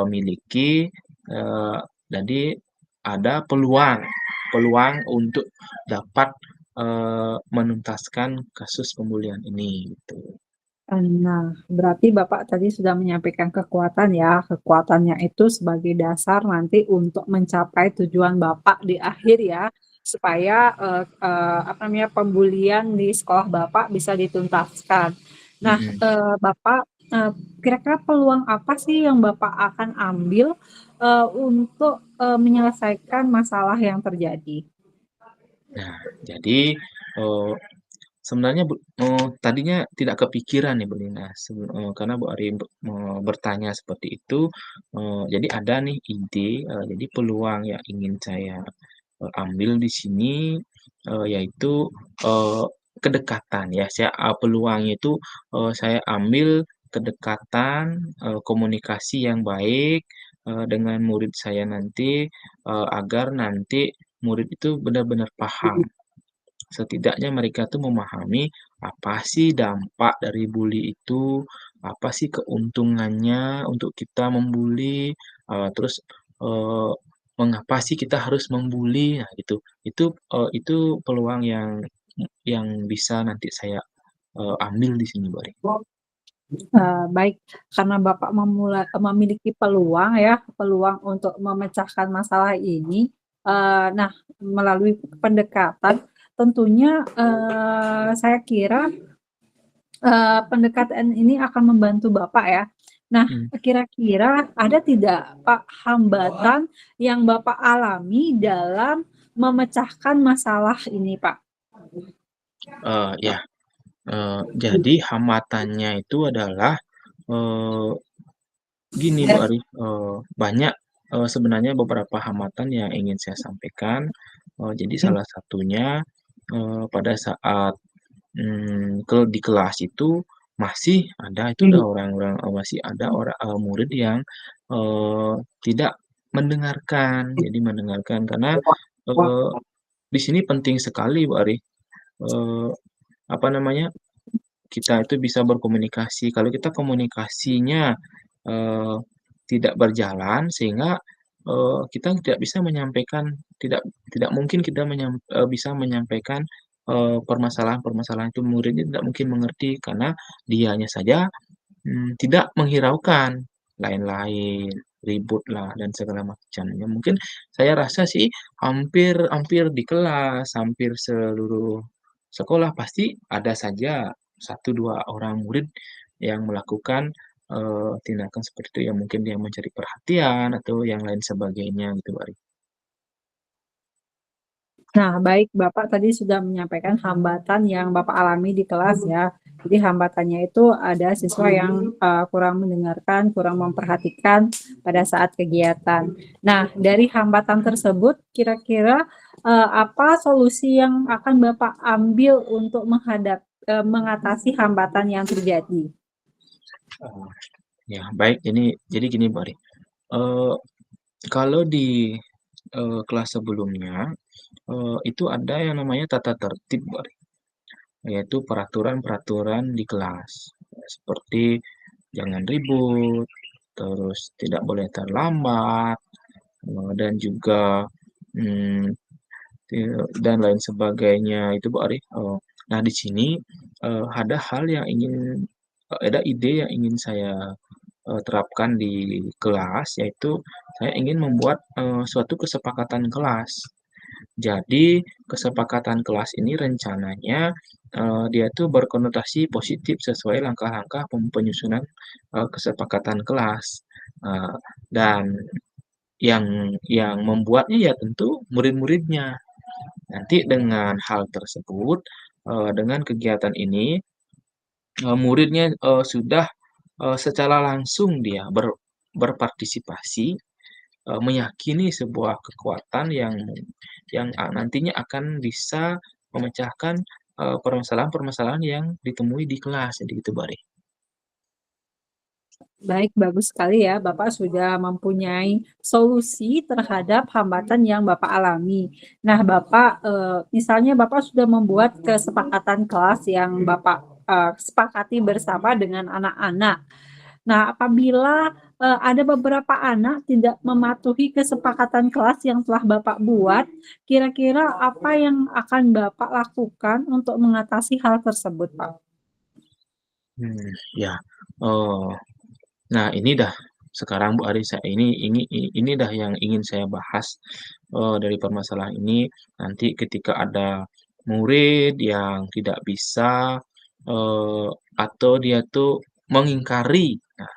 miliki, eee, jadi ada peluang peluang untuk dapat, menuntaskan kasus pembulian ini, gitu. Nah, berarti Bapak tadi sudah menyampaikan kekuatan ya, kekuatannya itu sebagai dasar nanti untuk mencapai tujuan Bapak di akhir ya, supaya, apa namanya, pembulian di sekolah Bapak bisa dituntaskan. Nah, Mhm. Bapak, kira-kira peluang apa sih yang Bapak akan ambil, untuk, menyelesaikan masalah yang terjadi? Nah, jadi, eee sebenarnya tadinya tidak kepikiran nih Bu Lina, karena Bu Ari bertanya seperti itu, jadi ada nih ide, jadi peluang yang ingin saya, ambil di sini, yaitu, eee, kedekatan ya, peluangnya itu, saya ambil kedekatan, komunikasi yang baik, dengan murid saya nanti, agar nanti murid itu benar-benar paham. Setidaknya mereka tuh memahami apa sih dampak dari bully itu, apa sih keuntungannya untuk kita membuli, terus, eee, mengapa sih kita harus membuli, nah gitu. Itu peluang yang bisa nanti saya, ambil di sini, Mbak. Baik, karena Bapak memiliki peluang ya, peluang untuk memecahkan masalah ini, nah melalui pendekatan tentunya, saya kira, pendekatan ini akan membantu Bapak ya. Nah, Mhm, kira-kira ada tidak Pak hambatan yang Bapak alami dalam memecahkan masalah ini Pak? ya, jadi hambatannya itu adalah, eee gini Bu Arif, banyak, sebenarnya beberapa hambatan yang ingin saya sampaikan, jadi salah satunya, pada saat, di kelas itu masih ada itu ada orang-orang masih ada murid yang, eee, tidak mendengarkan. Jadi mendengarkan karena, eee, di sini penting sekali Bu Arif, eee, apa namanya, kita itu bisa berkomunikasi. Kalau kita komunikasinya, eee, tidak berjalan sehingga, kita tidak bisa menyampaikan tidak tidak mungkin kita bisa menyampaikan, permasalahan-permasalahan itu muridnya tidak mungkin mengerti karena dianya saja, tidak menghiraukan, lain-lain, ributlah dan segala macamnya. Mungkin saya rasa sih hampir hampir di kelas, hampir seluruh sekolah pasti ada saja satu 2 orang murid yang melakukan, tindakan seperti itu, yang mungkin dia mencari perhatian atau yang lain sebagainya gitu, Mbak. Nah, baik, Bapak tadi sudah menyampaikan hambatan yang Bapak alami di kelas ya. Jadi hambatannya itu ada siswa yang kurang mendengarkan, kurang memperhatikan pada saat kegiatan. Nah, dari hambatan tersebut, kira-kira apa solusi yang akan Bapak ambil untuk mengatasi hambatan yang terjadi? Oh, ya baik, jadi gini, Mbak, eee, kalau di, kelas sebelumnya, itu ada yang namanya tata tertib, Mbak. Yaitu peraturan-peraturan di kelas, seperti jangan ribut, terus tidak boleh terlambat, dan juga, mmm, dan lain sebagainya itu Bu Ari, nah di sini, ada hal yang ada ide yang ingin saya, terapkan di kelas, yaitu saya ingin membuat, suatu kesepakatan kelas. Jadi kesepakatan kelas ini rencananya dia tuh berkonotasi positif sesuai langkah-langkah penyusunan kesepakatan kelas. Eee, dan yang membuatnya ya tentu murid-muridnya. Nanti dengan hal tersebut, dengan kegiatan ini, muridnya sudah secara langsung dia berpartisipasi, meyakini sebuah kekuatan yang nantinya akan bisa memecahkan permasalahan-permasalahan yang ditemui di kelas, jadi gitu, Mbak. Baik, bagus sekali ya, Bapak sudah mempunyai solusi terhadap hambatan yang Bapak alami. Nah, Bapak, misalnya Bapak sudah membuat kesepakatan kelas yang Bapak sepakati bersama dengan anak-anak. Nah, apabila ada beberapa anak tidak mematuhi kesepakatan kelas yang telah Bapak buat, kira-kira apa yang akan Bapak lakukan untuk mengatasi hal tersebut, Pak? Ya, eee nah, ini dah sekarang Bu Ari, ini dah yang ingin saya bahas, dari permasalahan ini. Nanti ketika ada murid yang tidak bisa, atau dia tuh mengingkari, nah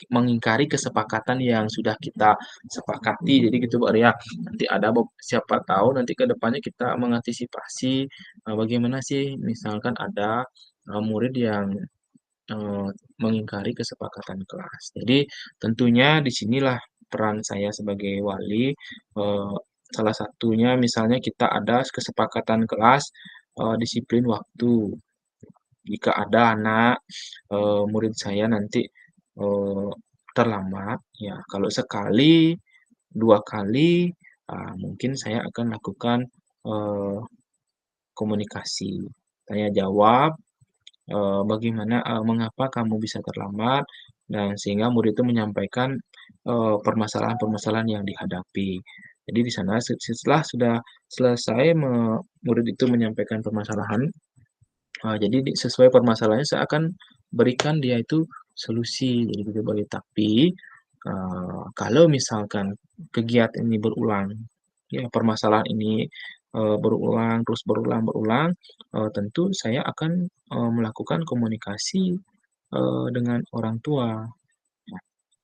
mengingkari kesepakatan yang sudah kita sepakati, jadi gitu Bu Ari ya. Nanti ada siapa tahu nanti ke depannya kita mengantisipasi, bagaimana sih misalkan ada, murid yang mengingkari kesepakatan kelas. Jadi tentunya di sinilah peran saya sebagai wali, salah satunya misalnya kita ada kesepakatan kelas, disiplin waktu. Jika ada anak, murid saya nanti, eee, terlambat, ya kalau sekali, 2 kali, mungkin saya akan lakukan, eee, komunikasi, tanya jawab. Bagaimana, mengapa kamu bisa terlambat, dan sehingga murid itu menyampaikan, permasalahan-permasalahan yang dihadapi. Jadi di sana setelah sudah selesai murid itu menyampaikan permasalahan, jadi sesuai permasalahannya saya akan berikan dia itu solusi, jadi gitu boleh. Tapi, kalau misalkan kegiatan ini berulang, ya permasalahan ini, berulang, terus berulang, tentu saya akan, melakukan komunikasi, dengan orang tua. Nah,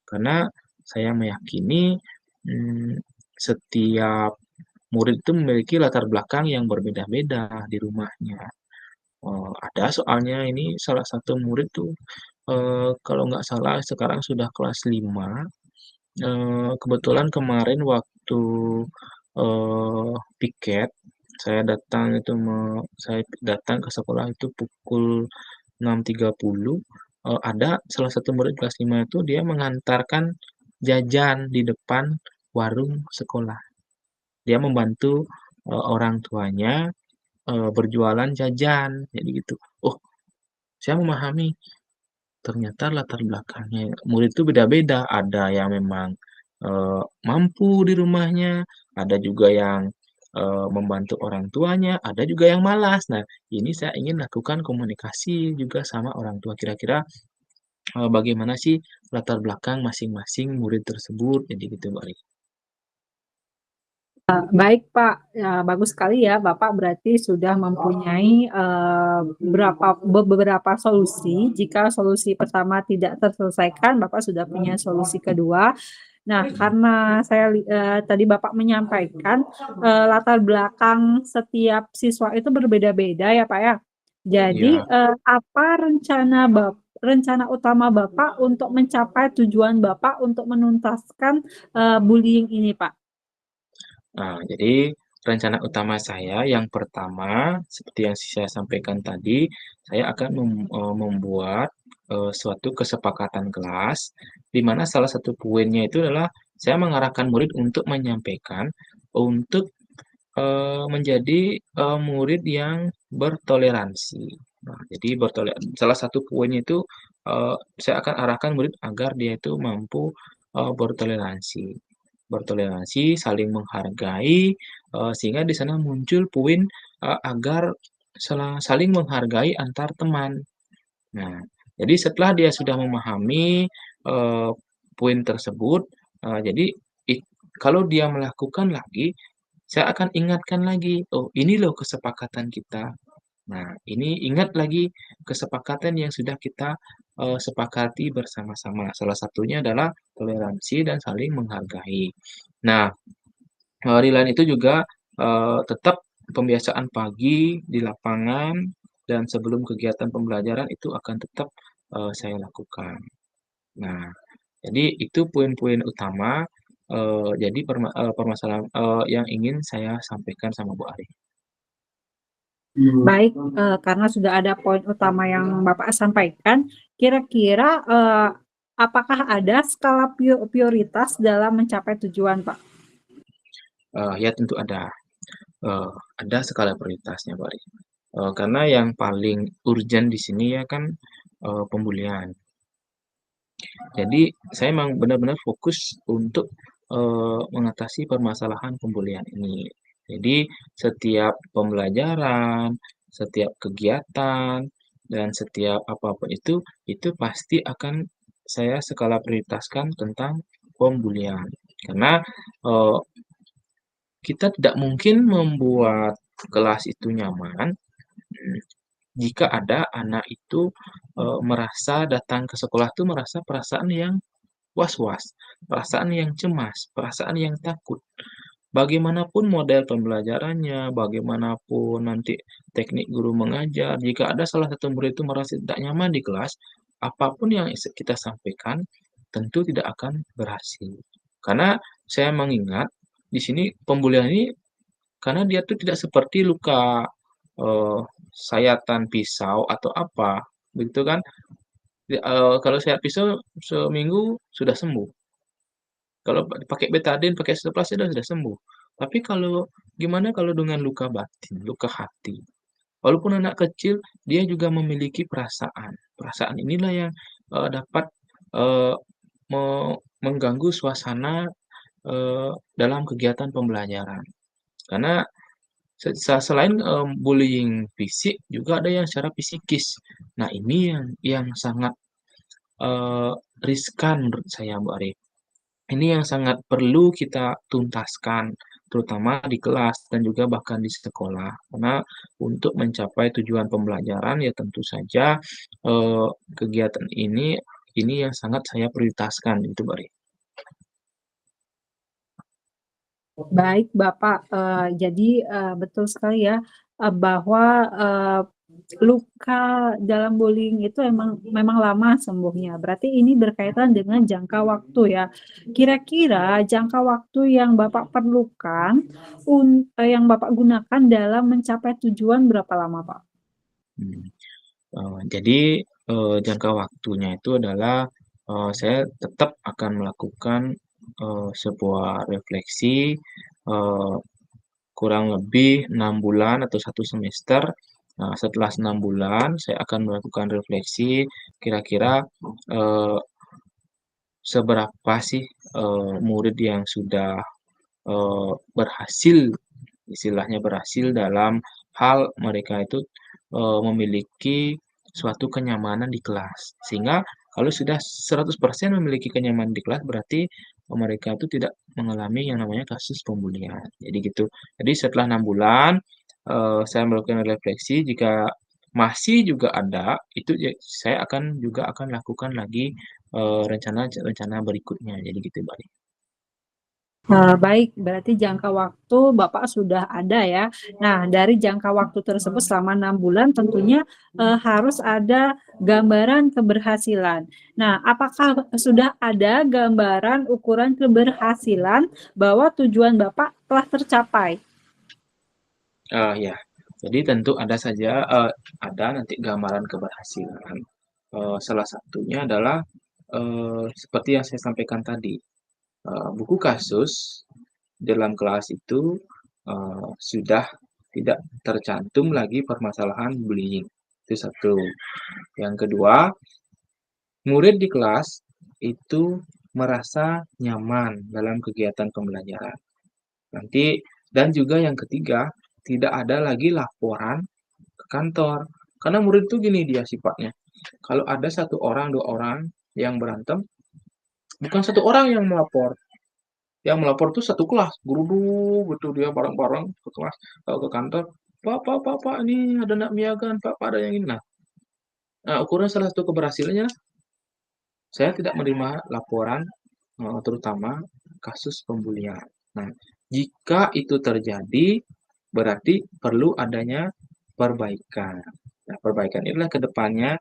karena saya meyakini, mmm, setiap murid itu memiliki latar belakang yang berbeda-beda di rumahnya. Ada soalnya ini salah satu murid tuh, kalau nggak salah sekarang sudah kelas 5. Kebetulan kemarin waktu, piket, saya datang ke sekolah itu pukul 6.30, ada salah satu murid kelas 5 itu dia mengantarkan jajan di depan warung sekolah. Dia membantu, orang tuanya, berjualan jajan, jadi gitu. Oh, saya memahami ternyata latar belakangnya murid itu beda-beda, ada yang memang, mampu di rumahnya, ada juga yang, membantu orang tuanya, ada juga yang malas. Nah, ini saya ingin lakukan komunikasi juga sama orang tua, kira-kira, bagaimana sih latar belakang masing-masing murid tersebut, jadi gitu, Mbak. Baik Pak, ya bagus sekali ya Bapak berarti sudah mempunyai, beberapa solusi, jika solusi pertama tidak terselesaikan Bapak sudah punya solusi kedua. Nah karena tadi Bapak menyampaikan, latar belakang setiap siswa itu berbeda-beda ya Pak ya. Jadi, Iya. apa rencana utama Bapak untuk mencapai tujuan Bapak untuk menuntaskan, bullying ini Pak? Nah, jadi rencana utama saya yang pertama, seperti yang saya sampaikan tadi, saya akan membuat, suatu kesepakatan kelas, di mana salah satu poinnya itu adalah saya mengarahkan murid untuk menyampaikan, untuk, menjadi, murid yang bertoleransi. Nah, jadi salah satu poinnya itu, saya akan arahkan murid agar dia itu mampu, bertoleransi. Bertoleransi, saling menghargai, sehingga di sana muncul poin, agar saling menghargai antar teman. Nah, jadi setelah dia sudah memahami, poin tersebut, jadi kalau dia melakukan lagi, saya akan ingatkan lagi, "Oh, ini loh kesepakatan kita." Nah, ini ingat lagi kesepakatan yang sudah kita, sepakati bersama-sama. Salah satunya adalah toleransi dan saling menghargai. Nah, di lain itu juga, tetap pembiasaan pagi di lapangan dan sebelum kegiatan pembelajaran itu akan tetap, saya lakukan. Nah, jadi itu poin-poin utama, jadi permasalahan, yang ingin saya sampaikan sama Bu Ari. Baik, karena sudah ada poin utama yang Bapak sampaikan, kira-kira, apakah ada skala prioritas dalam mencapai tujuan, Pak? Ya tentu eee, ada skala prioritasnya, Bu Ari. Karena yang paling urgent di sini ya kan, pembulian. Jadi saya memang benar-benar fokus untuk, mengatasi permasalahan pembulian ini. Jadi setiap pembelajaran, setiap kegiatan, dan setiap apapun itu pasti akan saya skala prioritaskan tentang pembulian. Karena, eee, kita tidak mungkin membuat kelas itu nyaman, mmm, jika ada anak itu, merasa datang ke sekolah itu merasa perasaan yang was-was, perasaan yang cemas, perasaan yang takut. Bagaimanapun model pembelajarannya, bagaimanapun nanti teknik guru mengajar, jika ada salah satu murid itu merasa tidak nyaman di kelas, apapun yang kita sampaikan tentu tidak akan berhasil. Karena saya mengingat di sini pembulian ini karena dia tuh tidak seperti luka, eee, sayatan pisau atau apa, begitu kan. Kalau sayat pisau seminggu sudah sembuh. Kalau pakai betadine, pakai Ciprofloxacin sudah sembuh. Tapi kalau gimana kalau dengan luka batin, luka hati? Walaupun anak kecil, dia juga memiliki perasaan. Perasaan inilah yang, dapat, eee, me mengganggu suasana, dalam kegiatan pembelajaran. Karena selain, bullying fisik, juga ada yang secara psikis. Nah, ini yang sangat, eee, riskan menurut saya, Mbak Ari. Ini yang sangat perlu kita tuntaskan, terutama di kelas dan juga bahkan di sekolah. Karena untuk mencapai tujuan pembelajaran ya tentu saja, kegiatan ini yang sangat saya prioritaskan itu, Bari. Baik Bapak, jadi, betul sekali ya, bahwa, luka dalam bullying itu memang lama sembuhnya, berarti ini berkaitan dengan jangka waktu ya. Kira-kira jangka waktu yang Bapak perlukan yang Bapak gunakan dalam mencapai tujuan berapa lama, Pak? Hmm. Jadi, jangka waktunya itu adalah, saya tetap akan melakukan, sebuah refleksi, eee, kurang lebih 6 bulan atau 1 semester. Nah, setelah 6 bulan saya akan melakukan refleksi kira-kira, eee, seberapa sih, murid yang sudah, berhasil, istilahnya berhasil dalam hal mereka itu, memiliki suatu kenyamanan di kelas. Sehingga kalau sudah 100% memiliki kenyamanan di kelas, berarti mereka itu tidak mengalami yang namanya kasus pembulian, jadi gitu. Jadi setelah 6 bulan, saya melakukan refleksi, jika masih juga ada, itu saya akan lakukan lagi, rencana rencana berikutnya, jadi gitu, Mbak. Baik, berarti jangka waktu Bapak sudah ada ya. Nah, dari jangka waktu tersebut selama 6 bulan tentunya, harus ada gambaran keberhasilan. Nah, apakah sudah ada gambaran ukuran keberhasilan bahwa tujuan Bapak telah tercapai? Ya. Jadi tentu ada nanti gambaran keberhasilan. Salah satunya adalah, seperti yang saya sampaikan tadi, buku kasus dalam kelas itu, sudah tidak tercantum lagi permasalahan bullying, itu satu. Yang kedua, murid di kelas itu merasa nyaman dalam kegiatan pembelajaran. Nanti dan juga yang ketiga, tidak ada lagi laporan ke kantor. Karena murid itu gini dia sifatnya, kalau ada 1 orang, 2 orang yang berantem, bukan 1 orang yang melapor, Yang melapor tuh satu kelas, geruduk gitu dia bareng-bareng ke kelas, ke kantor, "Pak Pak Pak Pak, ini ada nak miagan, Pak Pak, ada yang ini." Nah, ukuran salah satu keberhasilannya, saya tidak menerima laporan, terutama kasus pembulian. Nah, jika itu terjadi, berarti perlu adanya perbaikan. Nah, perbaikan inilah ke depannya,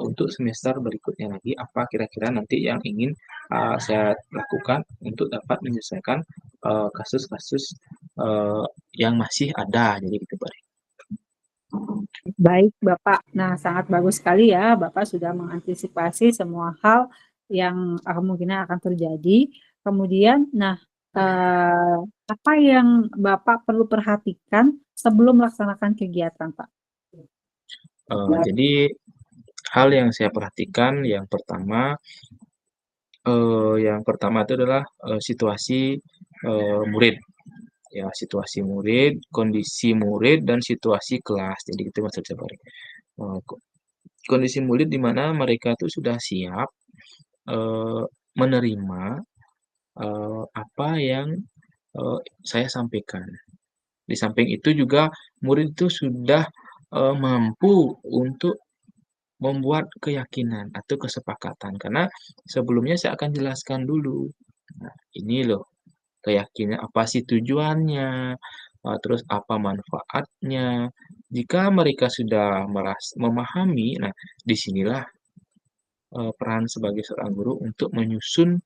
untuk semester berikutnya lagi, apa kira-kira nanti yang ingin, saya lakukan untuk dapat menyelesaikan, kasus-kasus, yang masih ada, jadi gitu, Mbak. Baik, Bapak. Nah, sangat bagus sekali ya, Bapak sudah mengantisipasi semua hal yang kemungkinan akan terjadi. Kemudian, nah, apa yang Bapak perlu perhatikan sebelum melaksanakan kegiatan, Pak? Jadi hal yang saya perhatikan yang pertama itu adalah, situasi, murid. Ya, situasi murid, kondisi murid, dan situasi kelas. Jadi itu maksud saya, Pak. Kondisi murid di mana mereka tuh sudah siap, menerima, apa yang, saya sampaikan. Di samping itu juga murid itu sudah, mampu untuk membuat keyakinan atau kesepakatan, karena sebelumnya saya akan jelaskan dulu. Nah, ini loh keyakinan apa sih tujuannya, terus apa manfaatnya. Jika mereka sudah memahami, nah disinilah peran sebagai seorang guru untuk menyusun,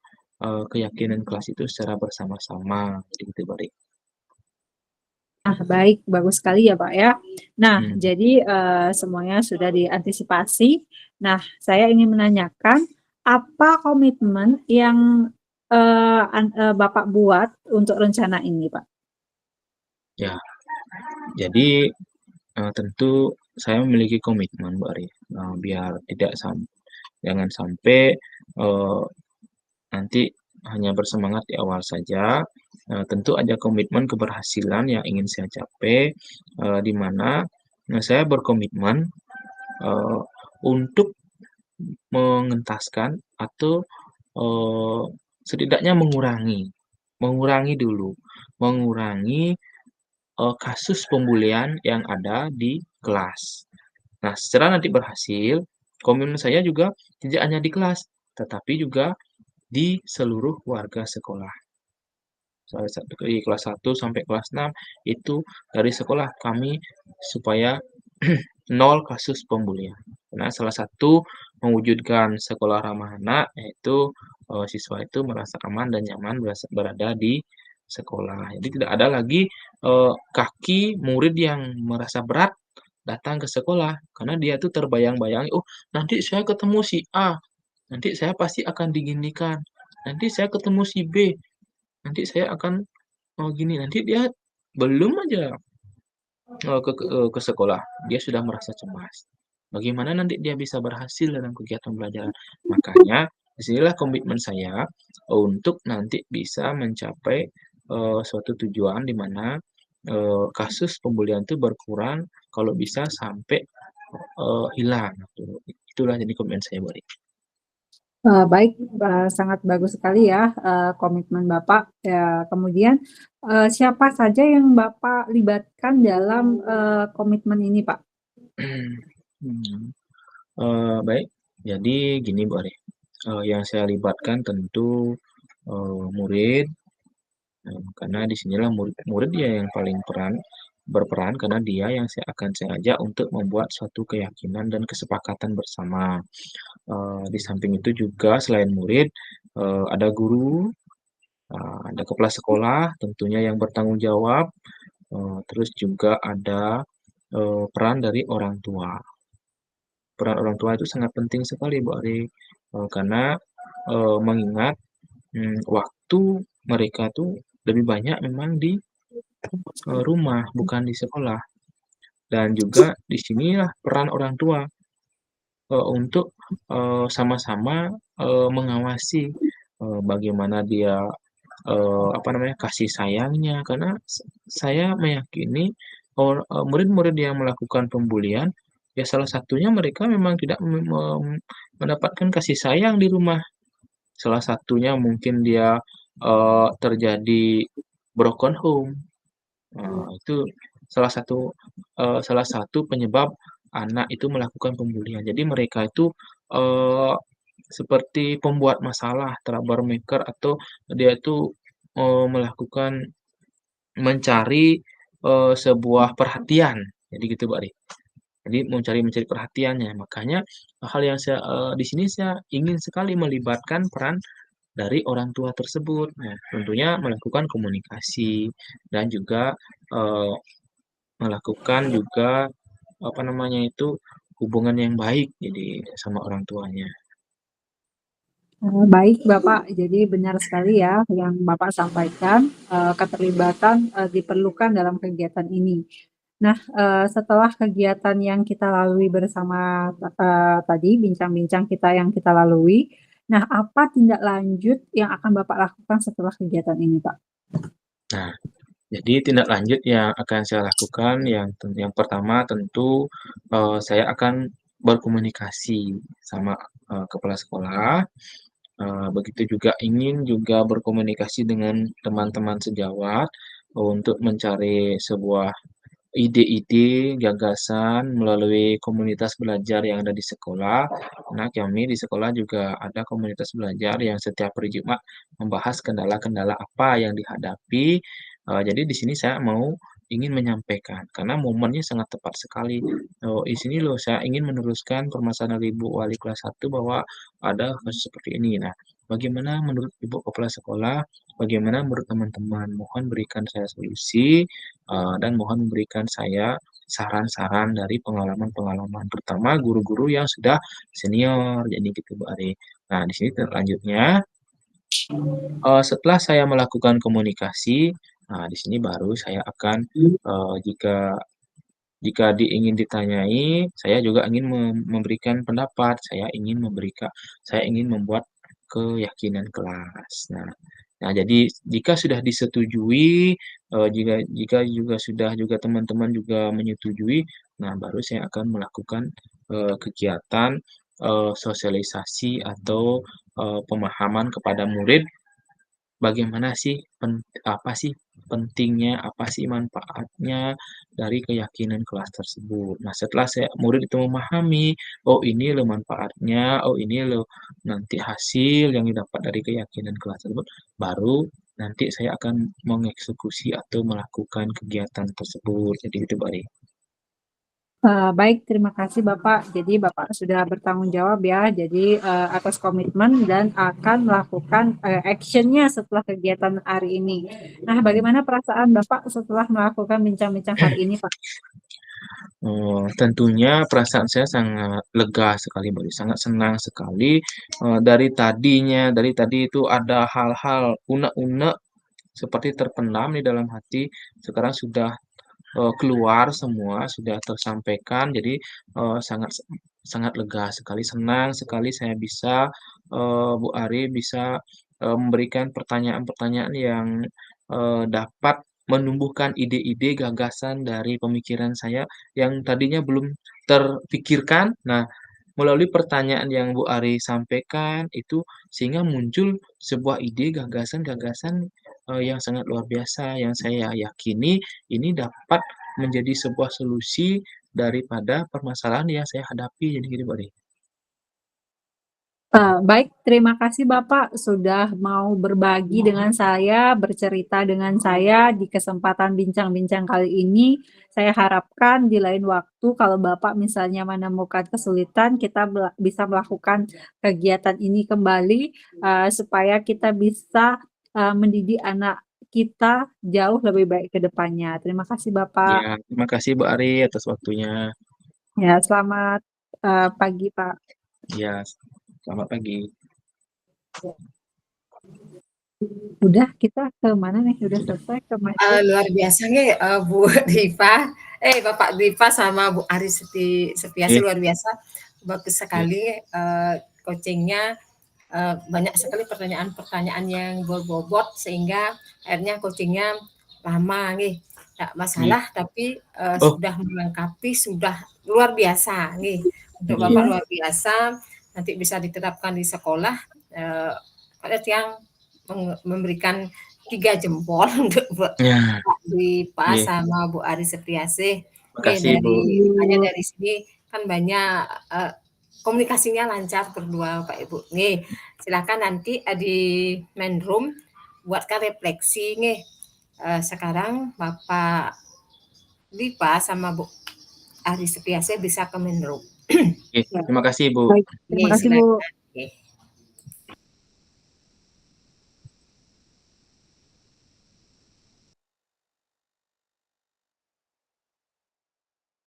keyakinan kelas itu secara bersama-sama, jadi gitu, Bari. Nah, baik, bagus sekali ya, Pak, ya. Nah, Mmm, jadi, semuanya sudah diantisipasi. Nah, saya ingin menanyakan, apa komitmen yang, Bapak buat untuk rencana ini, Pak? ya, jadi, tentu saya memiliki komitmen, Bari, biar tidak jangan sampai, eee nanti hanya bersemangat di awal saja, tentu ada komitmen keberhasilan yang ingin saya capai, di mana, saya berkomitmen, eee, untuk mengentaskan atau, eee, setidaknya mengurangi dulu, mengurangi, kasus pembulian yang ada di kelas. Nah, setelah nanti berhasil, komitmen saya juga tidak hanya di kelas, tetapi juga di seluruh warga sekolah. Salah satu di kelas 1 sampai kelas 6 itu dari sekolah kami supaya nol kasus pembulian. Karena salah satu mewujudkan sekolah ramah anak yaitu, siswa itu merasa aman dan nyaman berada di sekolah. Jadi tidak ada lagi, kaki murid yang merasa berat datang ke sekolah karena dia tuh terbayang-bayang, "Oh, nanti saya ketemu si A, nanti saya pasti akan diginikan, nanti saya ketemu si B, nanti saya akan, gini." Nanti dia belum aja, ke sekolah, dia sudah merasa cemas. Bagaimana nanti dia bisa berhasil dalam kegiatan belajar? Makanya di sinilah komitmen saya untuk nanti bisa mencapai, suatu tujuan di mana, kasus pembulian itu berkurang, kalau bisa sampai, hilang, gitu. Itulah jadi komitmen saya, Mbak. Baik, sangat bagus sekali ya, komitmen Bapak. Ya, kemudian, siapa saja yang Bapak libatkan dalam, komitmen ini, Pak? Hmm. Baik, jadi gini, Mbak, yang saya libatkan tentu, murid, karena di sinilah murid ya yang paling berperan karena dia yang saya ajak untuk membuat suatu keyakinan dan kesepakatan bersama. Di samping itu juga selain murid, ada guru, ada kepala sekolah tentunya yang bertanggung jawab, terus juga ada, peran dari orang tua. Peran orang tua itu sangat penting sekali, Bu Ari, karena, mengingat, waktu mereka tuh lebih banyak memang di, rumah, bukan di sekolah. Dan juga di sinilah peran orang tua, untuk, sama-sama, mengawasi, bagaimana dia, apa namanya, kasih sayangnya. Karena saya meyakini murid-murid yang melakukan pembulian, ya salah satunya mereka memang tidak mendapatkan kasih sayang di rumah. Salah satunya mungkin dia, terjadi broken home. Itu salah satu penyebab anak itu melakukan pembulian. Jadi mereka itu, eee, seperti pembuat masalah, troublemaker atau dia itu, melakukan mencari, sebuah perhatian, jadi gitu, Mbak, jadi mencari mencari perhatiannya. Makanya hal yang di sini saya ingin sekali melibatkan peran dari orang tua tersebut. Nah, tentunya melakukan komunikasi dan juga, eee, melakukan juga, apa namanya itu, hubungan yang baik jadi sama orang tuanya. Baik Bapak, jadi benar sekali ya yang Bapak sampaikan, keterlibatan, diperlukan dalam kegiatan ini. Nah, setelah kegiatan yang kita lalui bersama, tadi bincang-bincang yang kita lalui, nah apa tindak lanjut yang akan Bapak lakukan setelah kegiatan ini, Pak? Nah, jadi tindak lanjut yang akan saya lakukan yang pertama tentu, saya akan berkomunikasi sama, kepala sekolah, begitu juga ingin juga berkomunikasi dengan teman-teman sejawat untuk mencari sebuah ide-ide, gagasan melalui komunitas belajar yang ada di sekolah. Nah, kami di sekolah juga ada komunitas belajar yang setiap hari Jumat membahas kendala-kendala apa yang dihadapi. Jadi di sini saya ingin menyampaikan karena momennya sangat tepat sekali. Di sini loh saya ingin meneruskan permasalahan Ibu wali kelas 1 bahwa ada kasus seperti ini. Nah, bagaimana menurut Ibu kepala sekolah, bagaimana menurut teman-teman? Mohon berikan saya solusi dan mohon memberikan saya saran-saran dari pengalaman-pengalaman, terutama guru-guru yang sudah senior, jadi gitu, Mbak Ari. Nah, di sini lanjutnya, setelah saya melakukan komunikasi, nah di sini baru saya akan, jika jika ingin ditanyai, saya juga ingin memberikan pendapat, saya ingin membuat keyakinan kelas. Nah, jadi jika sudah disetujui, jika jika juga sudah teman-teman juga menyetujui, nah baru saya akan melakukan, kegiatan, sosialisasi atau, pemahaman kepada murid bagaimana sih apa sih pentingnya, apa sih manfaatnya dari keyakinan kelas tersebut. Nah, setelah murid itu memahami, "Oh, ini loh manfaatnya, oh ini loh nanti hasil yang didapat dari keyakinan kelas tersebut," baru nanti saya akan mengeksekusi atau melakukan kegiatan tersebut. Jadi itu, Mbak. Baik, terima kasih Bapak. Jadi Bapak sudah bertanggung jawab ya, jadi, atas komitmen dan akan melakukan, action-nya setelah kegiatan hari ini. Nah, bagaimana perasaan Bapak setelah melakukan bincang-bincang hari ini, Pak? Tentunya perasaan saya sangat lega sekali, Mbak, sangat senang sekali, dari tadi itu ada hal-hal unek-unek seperti terpendam di dalam hati, sekarang sudah, keluar semua, sudah tersampaikan, jadi, sangat sangat lega sekali, senang sekali saya bisa, Bu Ari bisa, memberikan pertanyaan-pertanyaan yang, dapat menumbuhkan ide-ide, gagasan dari pemikiran saya yang tadinya belum terpikirkan. Nah, melalui pertanyaan yang Bu Ari sampaikan itu sehingga muncul sebuah ide, gagasan-gagasan, yang sangat luar biasa yang saya yakini ini dapat menjadi sebuah solusi daripada permasalahan yang saya hadapi, jadi gitu, Mbak. Baik, terima kasih Bapak sudah mau berbagi dengan saya, bercerita dengan saya di kesempatan bincang-bincang kali ini. Saya harapkan di lain waktu kalau Bapak misalnya menemukan kesulitan, kita bisa melakukan kegiatan ini kembali, supaya kita bisa, mendidik anak kita jauh lebih baik ke depannya. Terima kasih Iya, Bapak. terima kasih, Bu Ari, atas waktunya. Ya, selamat, pagi Pak. Iya, selamat pagi. Udah kita ke mana nih? Udah selesai ke masjid? Luar biasa nih, Bu Diva, Bapak Diva sama Bu Ari Setiasi Iya, luar biasa, bagus iya, sekali, coaching-nya, banyak sekali pertanyaan-pertanyaan yang berbobot sehingga akhirnya coaching-nya lama nih, nggak iya. masalah tapi, Oh, sudah melengkapi, sudah luar biasa nih, untuk iya, Bapak Iya. luar biasa, nanti bisa diterapkan di sekolah, pada yang memberikan 3 jempol untuk Ya, Pak Dipa nggih. sama Bu Ari Septriasih. Nggih, Makasih, Bu. makanya dari sini kan banyak komunikasinya lancar berdua Pak Ibu. Nih, silakan nanti di main room buatkan refleksi nih. Sekarang Bapak Dipa sama Bu Ari Septriasih bisa ke main room. Oke, terima kasih, Bu. Baik, terima Nih, kasih Bu. silakan.